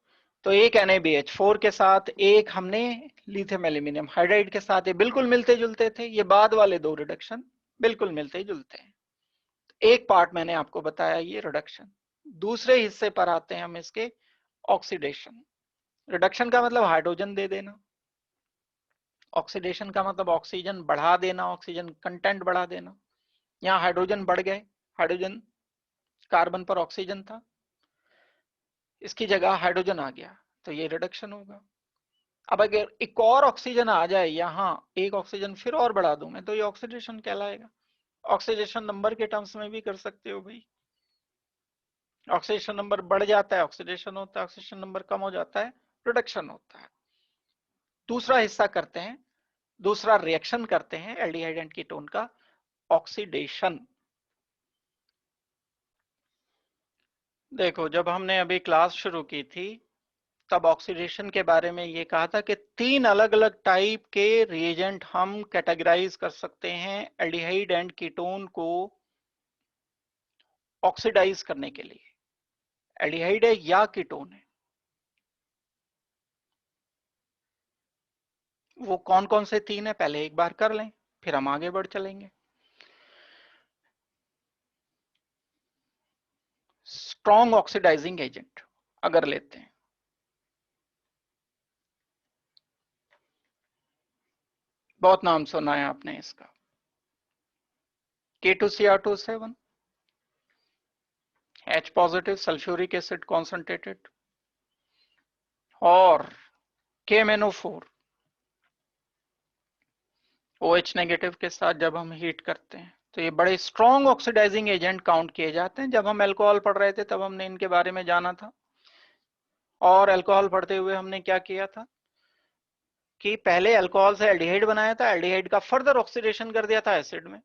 तो एक NaBH4 के साथ एक हमने लिथियम एल्यूमिनियम हाइड्राइड के साथ, ये बिल्कुल मिलते जुलते थे। ये बाद वाले दो रिडक्शन बिल्कुल मिलते जुलते हैं। एक पार्ट मैंने आपको बताया ये रिडक्शन। दूसरे हिस्से पर आते हैं हम इसके, ऑक्सीडेशन। रिडक्शन का मतलब हाइड्रोजन दे देना, ऑक्सीडेशन का मतलब ऑक्सीजन बढ़ा देना, ऑक्सीजन कंटेंट बढ़ा देना। यहाँ हाइड्रोजन बढ़ गए, हाइड्रोजन कार्बन पर ऑक्सीजन था, इसकी जगह हाइड्रोजन आ गया, तो ये रिडक्शन होगा। अब अगर एक और ऑक्सीजन आ जाए यहाँ, एक ऑक्सीजन फिर और बढ़ा दूं मैं, तो ये ऑक्सीडेशन कहलाएगा। ऑक्सीडेशन नंबर के टर्म्स में भी कर सकते हो भाई। ऑक्सीडेशन नंबर बढ़ जाता है ऑक्सीडेशन होता है, ऑक्सीडेशन नंबर कम हो जाता है रिडक्शन होता है। दूसरा हिस्सा करते हैं, दूसरा रिएक्शन करते हैं एल्डिहाइड एंड कीटोन का, ऑक्सीडेशन। देखो, जब हमने अभी क्लास शुरू की थी तब ऑक्सीडेशन के बारे में ये कहा था कि 3 अलग अलग टाइप के रिएजेंट हम कैटेगराइज कर सकते हैं एल्डिहाइड एंड कीटोन को ऑक्सीडाइज करने के लिए। एल्डिहाइड है या कीटोन है, वो कौन कौन से 3 है पहले एक बार कर लें, फिर हम आगे बढ़ चलेंगे। स्ट्रॉन्ग ऑक्सीडाइजिंग एजेंट अगर लेते हैं, बहुत नाम सुना है आपने इसका, K2Cr2 7, H positive sulphuric acid concentrated, और KMnO4 OH नेगेटिव के साथ जब हम हीट करते हैं तो ये बड़े स्ट्रॉन्ग ऑक्सीडाइजिंग एजेंट काउंट किए जाते हैं। जब हम अल्कोहल पढ़ रहे थे तब हमने इनके बारे में जाना था, और अल्कोहल पढ़ते हुए हमने क्या किया था कि पहले अल्कोहल से एल्डिहाइड बनाया था, एल्डिहाइड का फर्दर ऑक्सीडेशन कर दिया था एसिड में।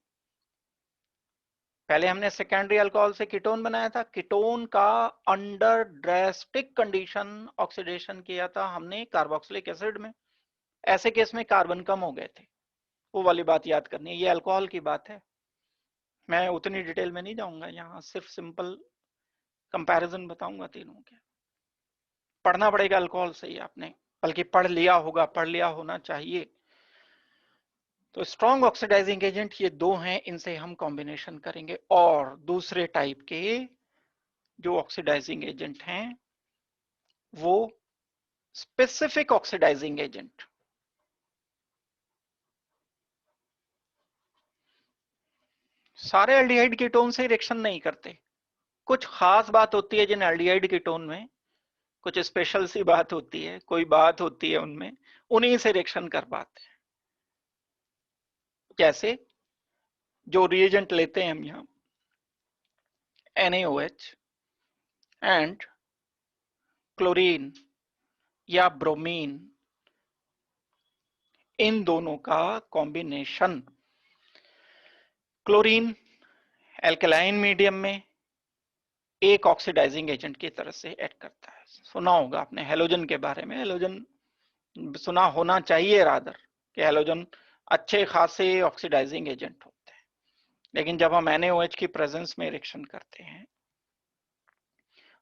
पहले हमने सेकेंडरी अल्कोहल से कीटोन बनाया था, कीटोन का अंडर ड्रास्टिक कंडीशन ऑक्सीडेशन किया था हमने कार्बोक्सिलिक एसिड में। ऐसे केस में कार्बन कम हो गए थे, वो वाली बात याद करनी है। ये अल्कोहल की बात है, मैं उतनी डिटेल में नहीं जाऊंगा, यहाँ सिर्फ सिंपल कंपैरिजन बताऊंगा तीनों के। पढ़ना पड़ेगा अल्कोहल से ही आपने, बल्कि पढ़ लिया होगा, पढ़ लिया होना चाहिए। तो स्ट्रॉन्ग ऑक्सीडाइजिंग एजेंट ये दो हैं, इनसे हम कॉम्बिनेशन करेंगे। और दूसरे टाइप के जो ऑक्सीडाइजिंग एजेंट हैं वो स्पेसिफिक ऑक्सीडाइजिंग एजेंट। सारे एल्डिहाइड कीटोन से रिएक्शन नहीं करते, कुछ खास बात होती है जिन एल्डिहाइड कीटोन में कुछ स्पेशल सी बात होती है, कोई बात होती है उनमें, उन्हीं से रिएक्शन कर पाते हैं। जैसे जो रिएजेंट लेते हैं हम यहाँ NaOH एंड क्लोरीन या ब्रोमीन, इन दोनों का कॉम्बिनेशन क्लोरीन एल्कलाइन मीडियम में एक ऑक्सीडाइजिंग एजेंट की तरह से एक्ट करता है। सुना होगा आपने हेलोजन के बारे में, हेलोजन सुना होना चाहिए रादर, कि हेलोजन अच्छे खासे ऑक्सीडाइजिंग एजेंट होते हैं। लेकिन जब हम NaOH की प्रेजेंस में रिएक्शन करते हैं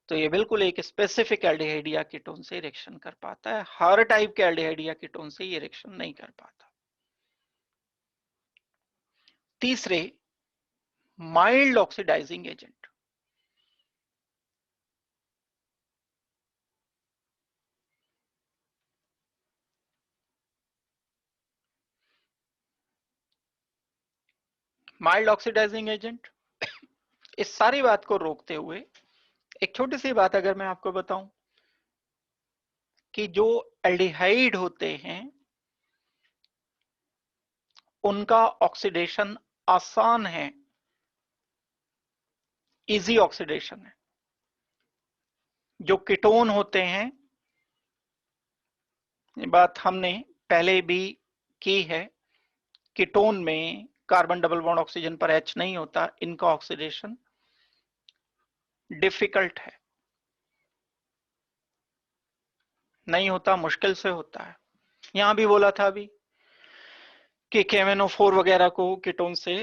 तो ये बिल्कुल एक स्पेसिफिक एल्डिहाइड या कीटोन से रिएक्शन कर पाता है, हर टाइप के एल्डिहाइड या कीटोन से ये रिएक्शन नहीं कर पाता। तीसरे, mild oxidising agent. Mild oxidising agent, इस सारी बात को रोकते हुए एक छोटी सी बात अगर मैं आपको बताऊं कि जो एल्डिहाइड होते हैं उनका ऑक्सीडेशन आसान है, इजी ऑक्सीडेशन है। जो कीटोन होते हैं, ये बात हमने पहले भी की है, कीटोन में कार्बन डबल बॉन्ड ऑक्सीजन पर H नहीं होता, इनका ऑक्सीडेशन डिफिकल्ट है, नहीं होता, मुश्किल से होता है। यहां भी बोला था अभी कि KMnO4 वगैरह को कीटोन से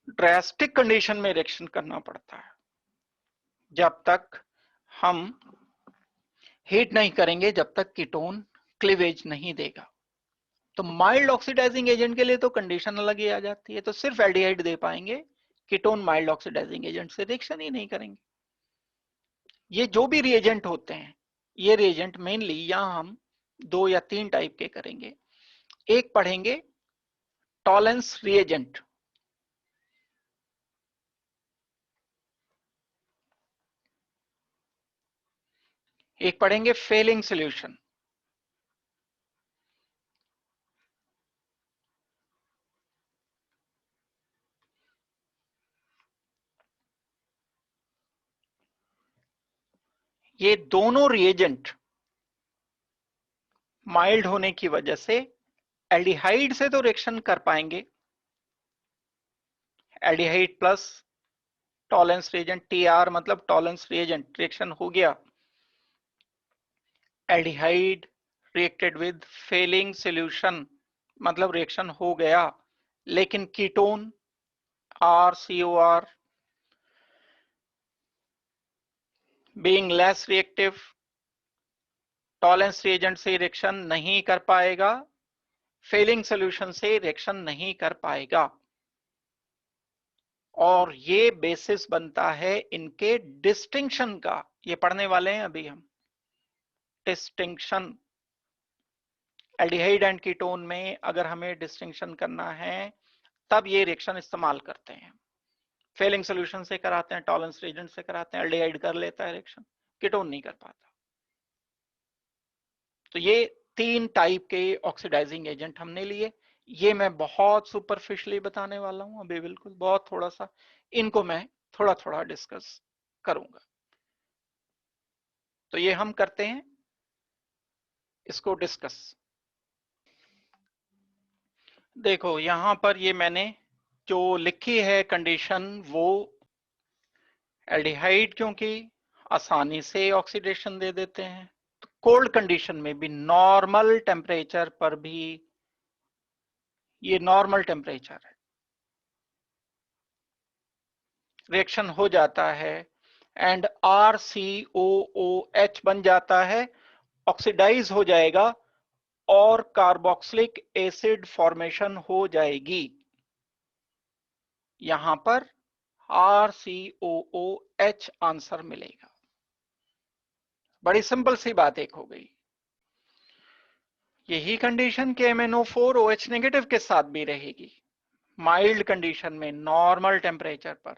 ड्रास्टिक कंडीशन में रिएक्शन करना पड़ता है जब तक हम हीट नहीं करेंगे, जब तक कीटोन क्लीवेज नहीं देगा। तो माइल्ड ऑक्सीडाइजिंग एजेंट के लिए तो कंडीशन अलग ही आ जाती है, तो सिर्फ एल्डिहाइड दे पाएंगे, कीटोन माइल्ड ऑक्सीडाइजिंग एजेंट से रिएक्शन ही नहीं करेंगे। ये जो भी रिएजेंट होते हैं, ये रिएजेंट मेनली यहां हम 2 या 3 टाइप के करेंगे। एक पढ़ेंगे टॉलेंस रिएजेंट, एक पढ़ेंगे फेलिंग सॉल्यूशन। ये दोनों रिएजेंट माइल्ड होने की वजह से एल्डिहाइड से तो रिएक्शन कर पाएंगे, aldehyde plus Tollens reagent, TR मतलब टॉलेंस रिएजेंट, रिएक्शन हो गया, aldehyde reacted with Fehling solution मतलब रिएक्शन हो गया, लेकिन ketone RCOR being less reactive Tollens reagent से रिएक्शन नहीं कर पाएगा, फेलिंग सॉल्यूशन से रिएक्शन नहीं कर पाएगा। और ये बेसिस बनता है इनके डिस्टिंक्शन का, ये पढ़ने वाले हैं अभी हम, डिस्टिंक्शन। एल्डिहाइड एंड कीटोन में अगर हमें डिस्टिंक्शन करना है तब ये रिएक्शन इस्तेमाल करते हैं। फेलिंग सॉल्यूशन से कराते हैं, टॉलेंस रिएजेंट से कराते हैं, एल्डिहाइड कर लेता है रिएक्शन, कीटोन नहीं कर पाता। तो ये 3 टाइप के ऑक्सीडाइजिंग एजेंट हमने लिए। ये मैं बहुत सुपरफिशियली बताने वाला हूं अभी, बिल्कुल बहुत थोड़ा सा, इनको मैं थोड़ा थोड़ा डिस्कस करूंगा। तो ये हम करते हैं इसको डिस्कस। देखो यहां पर ये मैंने जो लिखी है कंडीशन, वो एल्डिहाइड क्योंकि आसानी से ऑक्सीडेशन दे देते हैं, तो कोल्ड कंडीशन में भी नॉर्मल टेम्परेचर पर भी, ये नॉर्मल टेम्परेचर है, रिएक्शन हो जाता है एंड RCOOH बन जाता है, ऑक्सीडाइज हो जाएगा और कार्बोक्सिलिक एसिड फॉर्मेशन हो जाएगी। यहां पर RCOOH आंसर मिलेगा। बड़ी सिंपल सी बात एक हो गई। यही कंडीशन के MnO4OH नेगेटिव के साथ भी रहेगी, माइल्ड कंडीशन में नॉर्मल टेम्परेचर पर।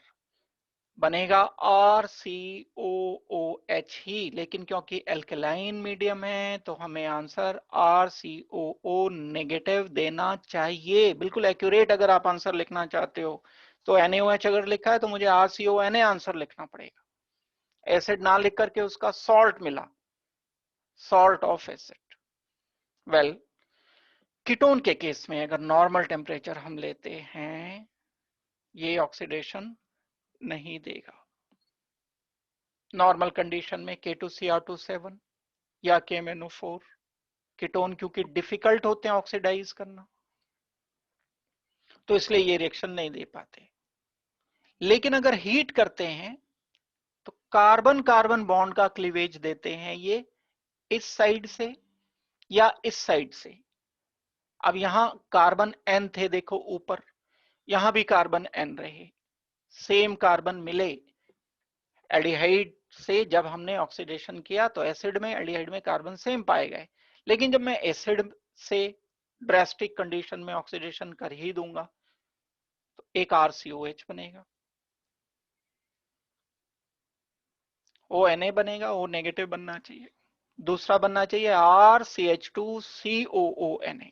बनेगा RCOOH ही, लेकिन क्योंकि एल्कलाइन मीडियम है तो हमें आंसर RCOO नेगेटिव देना चाहिए। बिल्कुल एक्यूरेट अगर आप आंसर लिखना चाहते हो तो NaOH अगर लिखा है तो मुझे RCONA आंसर लिखना पड़ेगा। एसिड ना लिख करके उसका सॉल्ट मिला, salt of acid. Well, ketone के केस में अगर नॉर्मल टेम्परेचर हम लेते हैं, ये ऑक्सीडेशन नहीं देगा। नॉर्मल कंडीशन में K2Cr27 या KMnO4 कीटोन क्योंकि डिफिकल्ट होते हैं ऑक्सीडाइज करना, तो इसलिए ये रिएक्शन नहीं दे पाते। लेकिन अगर हीट करते हैं तो कार्बन कार्बन बॉन्ड का क्लीवेज देते हैं ये इस साइड से या इस साइड से। अब यहां कार्बन N थे, देखो ऊपर, यहां भी कार्बन N रहे, सेम कार्बन मिले एल्डिहाइड से। जब हमने ऑक्सीडेशन किया तो एसिड में एल्डिहाइड में कार्बन सेम पाए गए, लेकिन जब मैं एसिड से ड्रास्टिक कंडीशन में ऑक्सीडेशन कर ही दूंगा तो एक RCOH बनेगा, ONA बनेगा, O नेगेटिव बनना चाहिए। दूसरा बनना चाहिए RCH2COONA।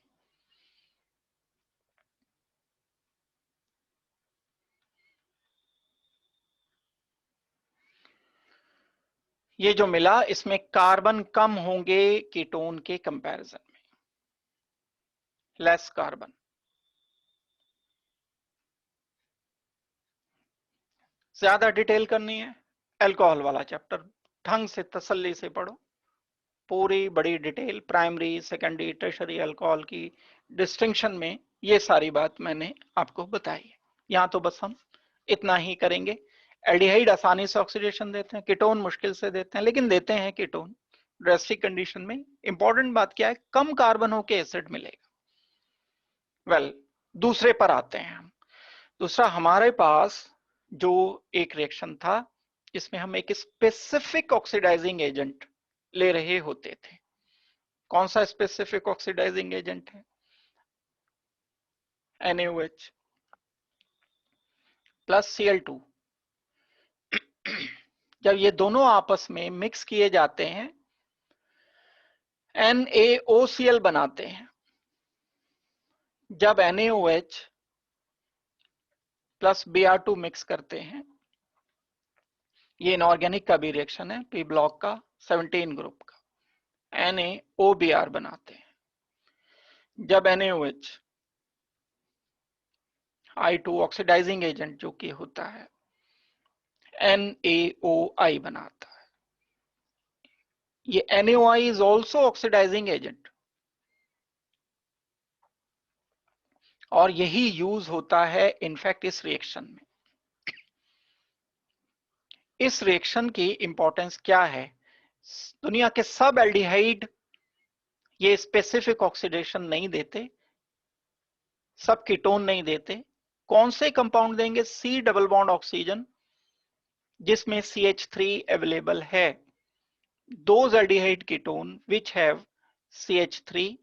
ये जो मिला इसमें कार्बन कम होंगे कीटोन के कंपैरिजन में, लेस कार्बन। ज्यादा डिटेल करनी है, अल्कोहल वाला चैप्टर ढंग से तसल्ली से पढ़ो, पूरी बड़ी detail primary secondary tertiary alcohol की डिस्टिंक्शन में ये सारी बात मैंने आपको बताई है। यहां तो बस हम इतना ही करेंगे। एल्डिहाइड आसानी से ऑक्सीडेशन देते हैं, कीटोन मुश्किल से देते हैं, लेकिन देते हैं कीटोन ड्रास्टिक कंडीशन में। इंपॉर्टेंट बात क्या है, कम कार्बन होके एसिड मिलेगा। वेल, दूसरे पर आते हैं हम। दूसरा हमारे पास जो एक रिएक्शन था इसमें हम एक स्पेसिफिक ऑक्सीडाइजिंग एजेंट ले रहे होते थे। कौन सा स्पेसिफिक ऑक्सीडाइजिंग एजेंट है? NaOH plus Cl2। जब ये दोनों आपस में मिक्स किए जाते हैं NaOCl बनाते हैं। जब NaOH प्लस Br2 मिक्स करते हैं, ये इनऑर्गेनिक का भी रिएक्शन है, पी ब्लॉक का 17 ग्रुप का, NaOBr बनाते हैं। जब NaOH I2 ऑक्सीडाइजिंग एजेंट जो कि होता है NaOI बनाता है। ये NaOI is also oxidizing agent और यही यूज होता है इनफैक्ट इस रिएक्शन में। इस रिएक्शन की इंपॉर्टेंस क्या है? दुनिया के सब एल्डिहाइड ये स्पेसिफिक ऑक्सीडेशन नहीं देते, सब कीटोन नहीं देते। कौन से कंपाउंड देंगे? C डबल बॉन्ड ऑक्सीजन जिसमें CH3 अवेलेबल है। Those aldehyde ketone which have CH3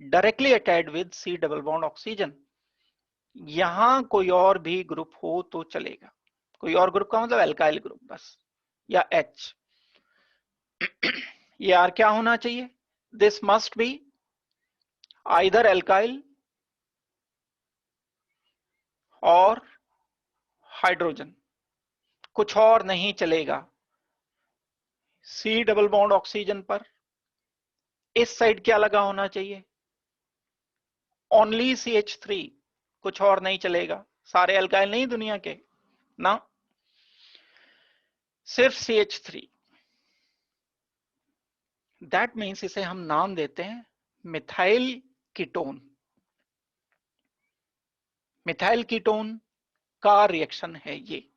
directly attached with C double bond oxygen। यहां कोई और भी ग्रुप हो तो चलेगा, कोई और ग्रुप का मतलब एल्काइल ग्रुप बस, या H। ये R क्या होना चाहिए? This must be either alkyl और हाइड्रोजन, कुछ और नहीं चलेगा। C डबल बॉन्ड ऑक्सीजन पर इस साइड क्या लगा होना चाहिए? ओनली CH3, कुछ और नहीं चलेगा। सारे एल्काइल नहीं दुनिया के ना, सिर्फ CH3। दैट मीन्स इसे हम नाम देते हैं मिथाइल कीटोन। मिथाइल कीटोन का रिएक्शन है ये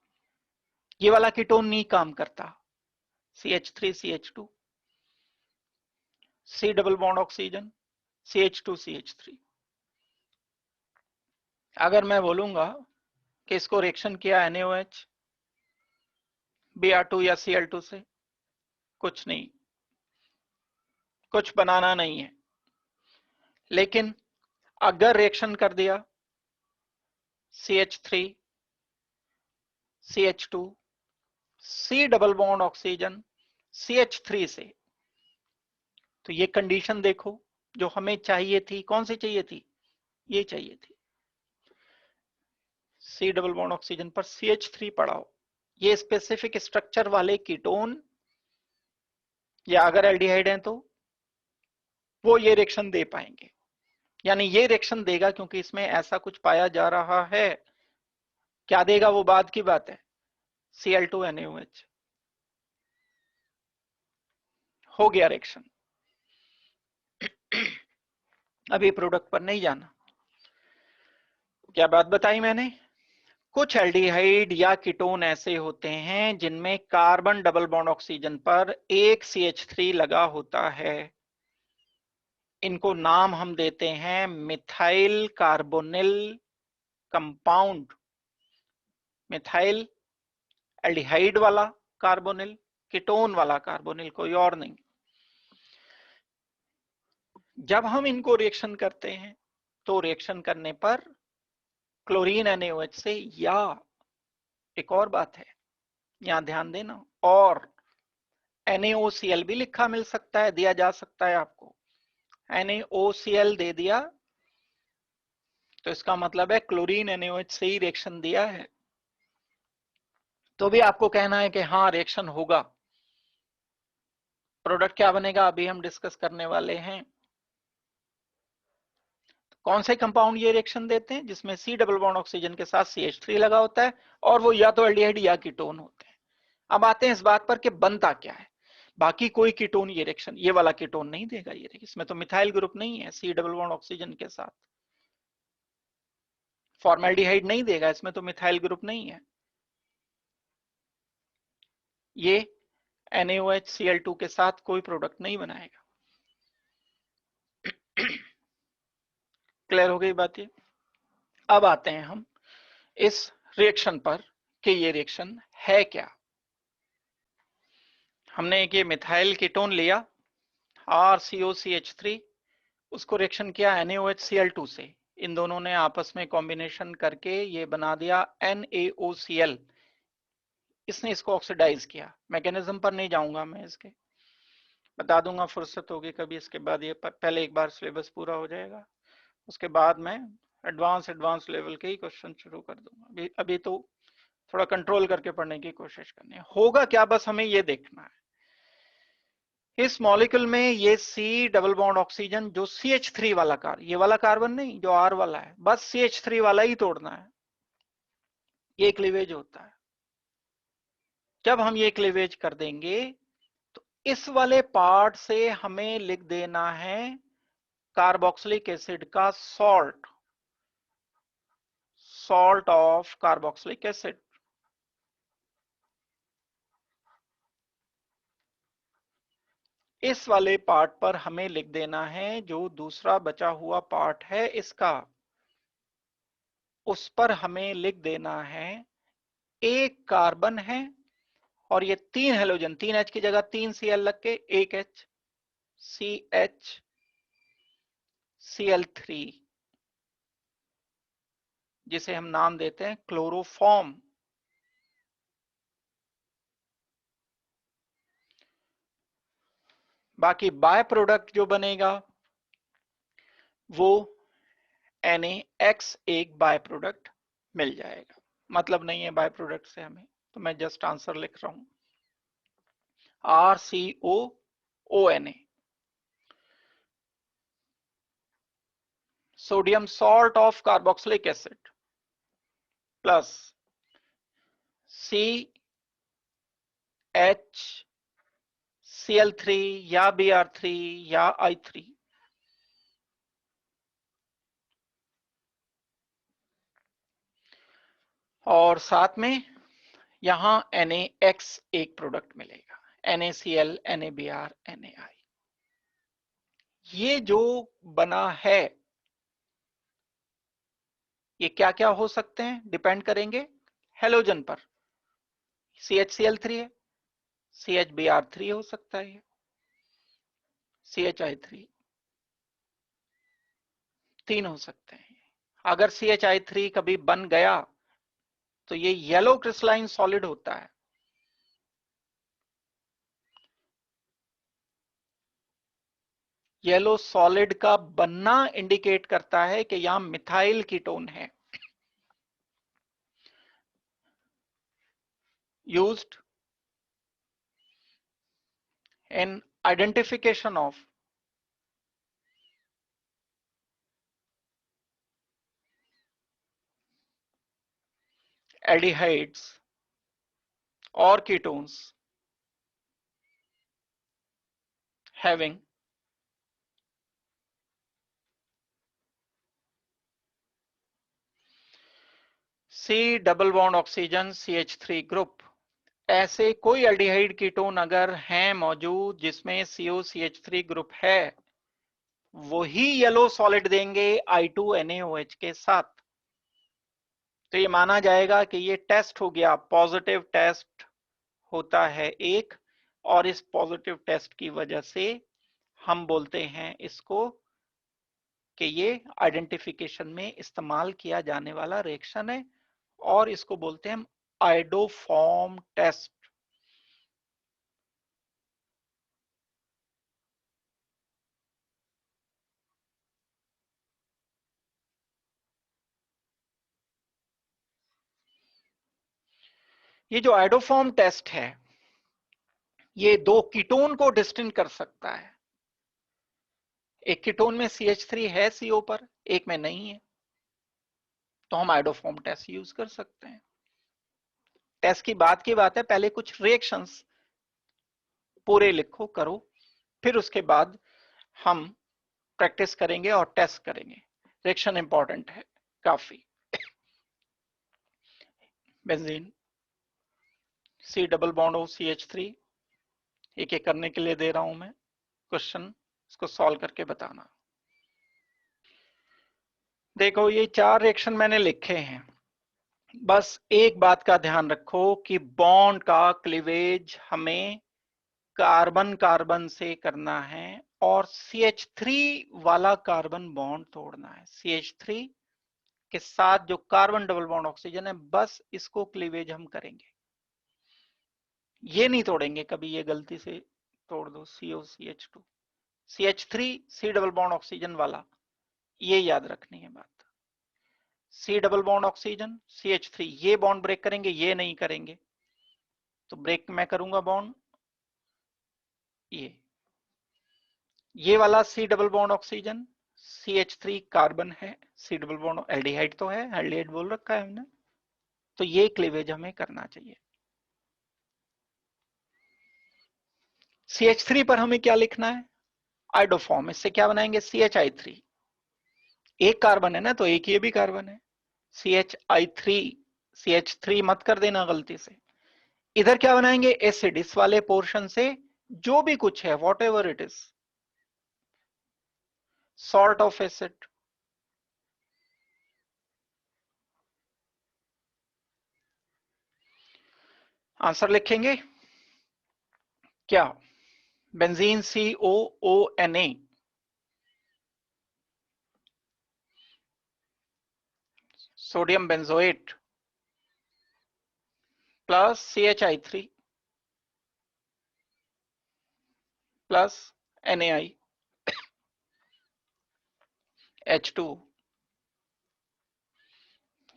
वाला कीटोन नहीं काम करता। CH3 CH2, C double bond oxygen, CH2 CH3। अगर मैं बोलूंगा कि इसको रिएक्शन किया NaOH Br2 या Cl2 से, कुछ नहीं, कुछ बनाना नहीं है। लेकिन अगर रिएक्शन कर दिया CH3 CH2 C double bond oxygen CH3 से, तो ये कंडीशन देखो जो हमें चाहिए थी, कौन सी चाहिए थी, ये चाहिए थी। C डबल बॉन्ड ऑक्सीजन पर CH3 पड़ा हो, ये स्पेसिफिक स्ट्रक्चर वाले कीटोन या अगर एल्डिहाइड हैं तो वो ये रिएक्शन दे पाएंगे, यानी ये रिएक्शन देगा क्योंकि इसमें ऐसा कुछ पाया जा रहा है। क्या देगा वो बाद की बात है। Cl2NaOH हो गया रिएक्शन। अभी प्रोडक्ट पर नहीं जाना। क्या बात बताई मैंने, कुछ एल्डिहाइड या कीटोन ऐसे होते हैं जिनमें कार्बन डबल बॉन्ड ऑक्सीजन पर एक CH3 लगा होता है। इनको नाम हम देते हैं methyl carbonyl compound. Methyl aldehyde वाला कार्बोनिल, कीटोन वाला कार्बोनिल, कोई और नहीं। जब हम इनको रिएक्शन करते हैं तो रिएक्शन करने पर क्लोरीन NaOH से, या एक और बात है यहां ध्यान देना, और NaOCl भी लिखा मिल सकता है, दिया जा सकता है आपको। NaOCl दे दिया तो इसका मतलब है क्लोरीन NaOH से ही रिएक्शन दिया है, तो भी आपको कहना है कि हाँ रिएक्शन होगा। प्रोडक्ट क्या बनेगा अभी हम डिस्कस करने वाले हैं। कौन से कंपाउंड ये रिएक्शन देते हैं जिसमें C डबल बॉन्ड ऑक्सीजन के साथ CH3 लगा होता है, और वो या तो एल्डिहाइड या कीटोन होते हैं। अब आते हैं इस बात पर कि बनता क्या है। बाकी कोई कीटोन ये रिएक्शन, ये वाला कीटोन नहीं देगा ये, इसमें तो मिथाइल ग्रुप नहीं है C डबल बॉन्ड ऑक्सीजन के साथ। फॉर्मेल्डिहाइड नहीं देगा, इसमें तो मिथाइल ग्रुप नहीं है। ये NaOHCl2 के साथ कोई प्रोडक्ट नहीं बनाएगा। क्लियर हो गई बात ये। अब आते हैं हम इस रिएक्शन पर कि ये रिएक्शन है क्या। हमने एक ये मिथाइल कीटोन लिया RCOCH3, उसको रिएक्शन किया NaOHCl2 से, इन दोनों ने आपस में कॉम्बिनेशन करके ये बना दिया NaOCl। इसने इसको ऑक्सीडाइज किया। मैकेनिज्म पर नहीं जाऊंगा मैं, इसके बता दूंगा, फुर्सत होगी कभी इसके बाद। ये पहले एक बार सिलेबस पूरा हो जाएगा, उसके बाद मैं एडवांस लेवल के ही क्वेश्चन शुरू कर दूंगा। अभी तो थोड़ा कंट्रोल करके पढ़ने की कोशिश करनी है। होगा क्या, बस हमें ये देखना है इस मॉलिक्यूल में ये C डबल बॉन्ड ऑक्सीजन जो CH3 वाला कार्बन, ये वाला कार्बन नहीं जो R वाला है, बस CH3 वाला ही तोड़ना है। ये क्लीवेज होता है। जब हम ये क्लीवेज कर देंगे तो इस वाले पार्ट से हमें लिख देना है कार्बोक्सिलिक एसिड का salt, salt of carboxylic acid. इस वाले पार्ट पर हमें लिख देना है जो दूसरा बचा हुआ पार्ट है इसका, उस पर हमें लिख देना है एक कार्बन है और ये 3 हेलोजन, 3 H की जगह 3 Cl लग के 1 H, CH Cl3, जिसे हम नाम देते हैं क्लोरोफॉर्म। बाकी बाय प्रोडक्ट जो बनेगा वो NaX एक बाय प्रोडक्ट मिल जाएगा। मतलब नहीं है बाय प्रोडक्ट से हमें, तो मैं जस्ट आंसर लिख रहा हूं RCOONA, sodium salt of carboxylic acid plus CHCl3 या Br3 या I3, और साथ में यहां NaX एक प्रोडक्ट मिलेगा, NaCl, NaBr, NaI। ये जो बना है ये क्या क्या हो सकते हैं, डिपेंड करेंगे हेलोजन पर। CHCl3 है, CHBr3 हो सकता है, CHI3, 3 हो सकते हैं। अगर CHI3 कभी बन गया तो ये येलो क्रिस्टलाइन सॉलिड होता है, येलो सॉलिड का बनना इंडिकेट करता है कि यहां मिथाइल कीटोन है। Used in identification of aldehydes or ketones having C double bond oxygen CH3 group. ऐसे कोई एल्डिहाइड कीटोन अगर हैं मौजूद जिसमें COCH3 ग्रुप है, वही येलो सॉलिड देंगे I2NaOH के साथ। तो ये माना जाएगा कि ये टेस्ट हो गया, पॉजिटिव टेस्ट होता है एक, और इस पॉजिटिव टेस्ट की वजह से हम बोलते हैं इसको कि ये आइडेंटिफिकेशन में इस्तेमाल किया जाने वाला रिएक्शन है, और इसको बोलते हैं हम आइडोफॉर्म टेस्ट। ये जो आइडोफॉर्म टेस्ट है, ये दो कीटोन को डिस्टिंक्ट कर सकता है। एक कीटोन में CH3 है CO पर, एक में नहीं है, तो हम आइडोफॉर्म टेस्ट यूज कर सकते हैं। टेस्ट की बात है, पहले कुछ रिएक्शंस पूरे लिखो करो, फिर उसके बाद हम प्रैक्टिस करेंगे और टेस्ट करेंगे। रिएक्शन इंपॉर्टेंट है काफी। Benzene C double bond O CH3, एक एक करने के लिए दे रहा हूं मैं क्वेश्चन, इसको सॉल्व करके बताना। देखो ये 4 रिएक्शन मैंने लिखे हैं, बस एक बात का ध्यान रखो कि बॉन्ड का क्लीवेज हमें कार्बन कार्बन से करना है, और CH3 वाला कार्बन बॉन्ड तोड़ना है। CH3 के साथ जो कार्बन डबल बॉन्ड ऑक्सीजन है, बस इसको क्लीवेज हम करेंगे, ये नहीं तोड़ेंगे कभी, ये गलती से तोड़ दो COCH2। CH3 C double bond oxygen वाला, ये याद रखनी है बात। C double bond oxygen CH3, ये बॉन्ड ब्रेक करेंगे, ये नहीं करेंगे, तो ब्रेक मैं करूंगा बॉन्ड, ये वाला C double bond oxygen CH3 carbon है, C डबल बॉन्ड एल्डिहाइड तो है, एल्डिहाइड बोल रखा है हमने, तो ये क्लीवेज हमें करना चाहिए। CH3 पर हमें क्या लिखना है, आइडोफॉर्म, इससे क्या बनाएंगे CHI3, एक कार्बन है ना, तो एक ये भी कार्बन है, CHI3, CH3 मत कर देना गलती से। इधर क्या बनाएंगे एसिड, इस वाले पोर्शन से जो भी कुछ है what ever it is, salt of acid. Answer लिखेंगे क्या, benzene COONA sodium benzoate plus CHI3 plus NaI H2।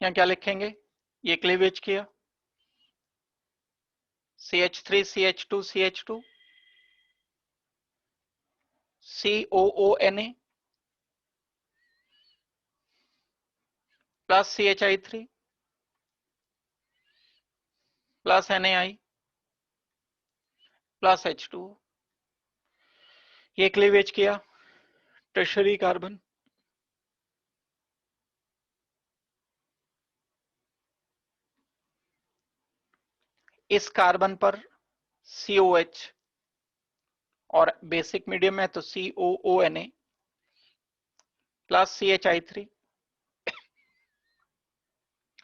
यहां क्या लिखेंगे, ये क्लीवेज किया CH3 CH2 CH2 COONA plus CHI3 plus NaI plus H2, ये क्लीवेज किया टर्शरी कार्बन, इस कार्बन पर COH, और बेसिक मीडियम है तो COONA plus CHI3,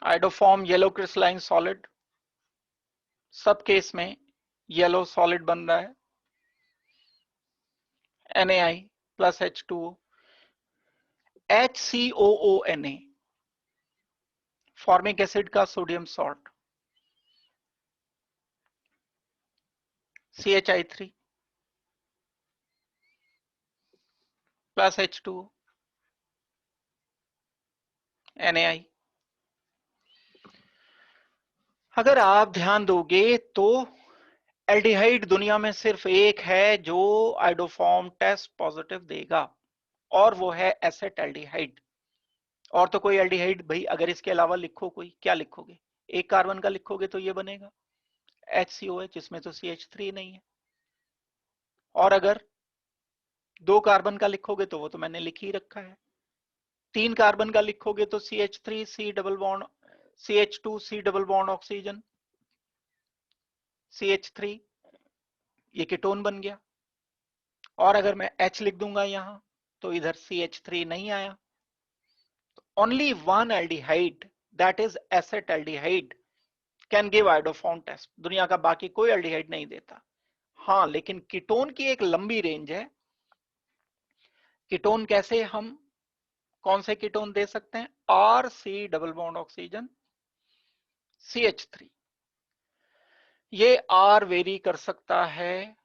iodoform yellow crystalline solid, सब केस में येलो सॉलिड बन रहा है, NaI plus H2O, HCOONA formic acid का sodium salt, CHI3 plus H2 NaI। अगर आप ध्यान दोगे तो एल्डिहाइड दुनिया में सिर्फ एक है जो आइडोफॉर्म टेस्ट पॉजिटिव देगा, और वो है एसेट एल्डिहाइड। और तो कोई एल्डिहाइड भाई अगर इसके अलावा लिखो कोई, क्या लिखोगे? एक कार्बन का लिखोगे तो ये बनेगा HCOH, इसमें तो CH3 नहीं है। और अगर दो कार्बन का लिखोगे तो वो तो मैंने लिख ही रखा है। तीन कार्बन का लिखोगे तो CH3 C double bond CH2 C double bond oxygen CH3, ये कीटोन बन गया। और अगर मैं H लिख दूंगा यहां तो इधर CH3 नहीं आया। Only one aldehyde, that is acetaldehyde, can give iodoform test. दुनिया का बाकी कोई एल्डिहाइड नहीं देता। हाँ, लेकिन कीटोन की एक लंबी रेंज है। कीटोन कैसे, हम कौन से कीटोन दे सकते हैं? R C double bond oxygen CH3। ये आर वेरी कर सकता है,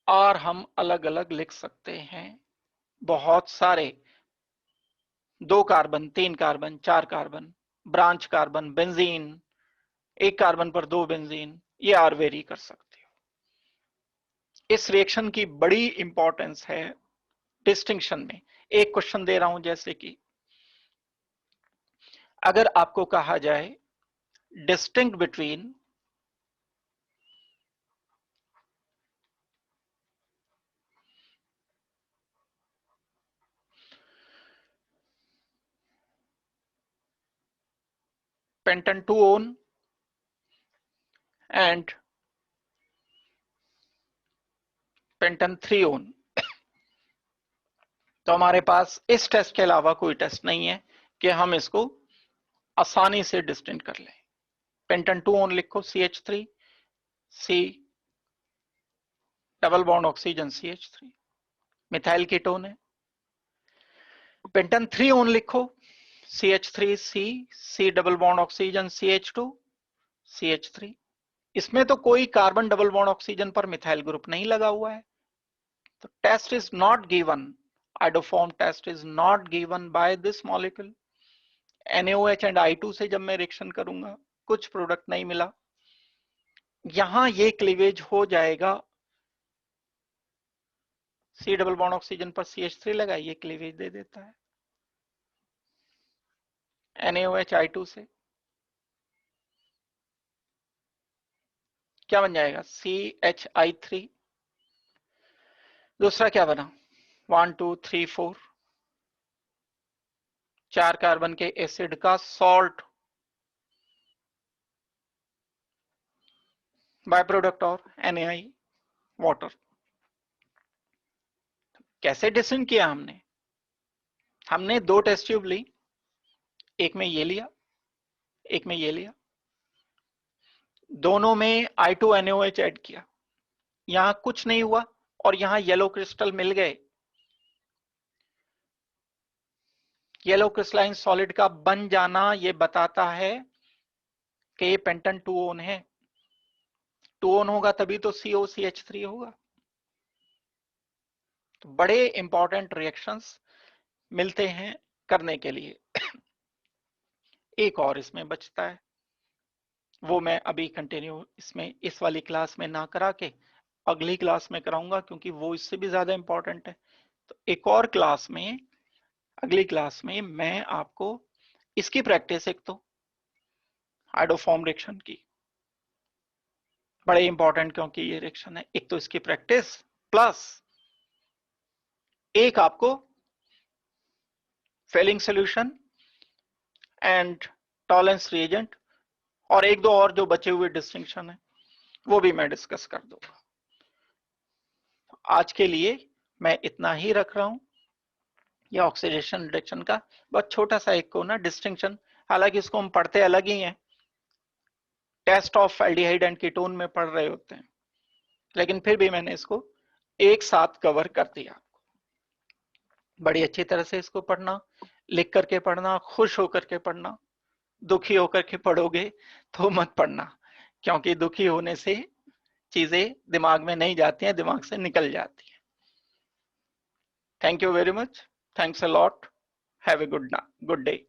आर हम अलग अलग लिख सकते हैं। बहुत सारे, दो कार्बन, तीन कार्बन, चार कार्बन, ब्रांच कार्बन, बेंजीन, एक कार्बन पर दो बेंजीन, ये आर वेरी कर सकते हो। इस रिएक्शन की बड़ी इंपॉर्टेंस है डिस्टिंक्शन में। एक क्वेश्चन दे रहा हूं, जैसे कि अगर आपको कहा जाए distinct between pentan 2 one and pentan 3 one, तो हमारे पास इस टेस्ट के अलावा कोई टेस्ट नहीं है कि हम इसको आसानी से डिस्टिंक्ट कर लें। पेंटन 2 ओन लिखो CH3 C double bond oxygen CH3, methyl ketone है। पेंटन 3 ओन लिखो CH3 C double bond oxygen CH2 CH3। इसमें तो कोई कार्बन डबल बॉन्ड ऑक्सीजन पर मिथाइल ग्रुप नहीं लगा हुआ है, तो test is not given, iodoform test is not given by this molecule. NaOH and I2 से जब मैं रिएक्शन करूंगा कुछ प्रोडक्ट नहीं मिला। यहां ये क्लीवेज हो जाएगा, C डबल बॉन्ड ऑक्सीजन पर CH3 लगा, ये क्लीवेज दे देता है NaOH I2 से। क्या बन जाएगा? CHI3। दूसरा क्या बना? 1 2 3 4, चार कार्बन के एसिड का सॉल्ट, बाय प्रोडक्ट और NaI वाटर। कैसे डिस्टिंक्ट किया हमने? हमने दो टेस्ट ट्यूब ली, एक में ये लिया, एक में ये लिया, दोनों में I2NaOH ऐड किया, यहां कुछ नहीं हुआ और यहां येलो क्रिस्टल मिल गए। येलो क्रिस्टलाइन सॉलिड का बन जाना ये बताता है कि ये पेंटन 2 ओन है। 2 ओन होगा तभी तो COCH3 होगा। तो बड़े इंपॉर्टेंट रिएक्शंस मिलते हैं करने के लिए। एक और इसमें बचता है, वो मैं अभी कंटिन्यू इसमें इस वाली क्लास में ना करा के अगली क्लास में कराऊंगा, क्योंकि वो इससे भी ज्यादा इंपॉर्टेंट है। तो एक और क्लास में, अगली क्लास में मैं आपको इसकी प्रैक्टिस, एक तो आइडोफॉर्म रिएक्शन की, बड़े इंपॉर्टेंट क्योंकि ये रिएक्शन है, एक तो इसकी प्रैक्टिस प्लस एक आपको Fehling solution and tolerance reagent, और एक दो और जो बचे हुए डिस्टिंक्शन है वो भी मैं डिस्कस कर दूंगा। आज के लिए मैं इतना ही रख रहा हूं। ये ऑक्सीडेशन रिडक्शन का बहुत छोटा सा एक को ना डिस्टिंक्शन, हालांकि इसको हम पढ़ते अलग ही हैं, test of aldehyde and ketone में पढ़ रहे होते हैं, लेकिन फिर भी मैंने इसको एक साथ कवर कर दिया। बड़ी अच्छी तरह से इसको पढ़ना, लिख करके पढ़ना, खुश होकर के पढ़ना। दुखी होकर के पढ़ोगे तो मत पढ़ना, क्योंकि दुखी होने से चीजें दिमाग में नहीं जाती हैं, दिमाग से निकल जाती हैं। Thank you very much. Thanks a lot. Have a good day.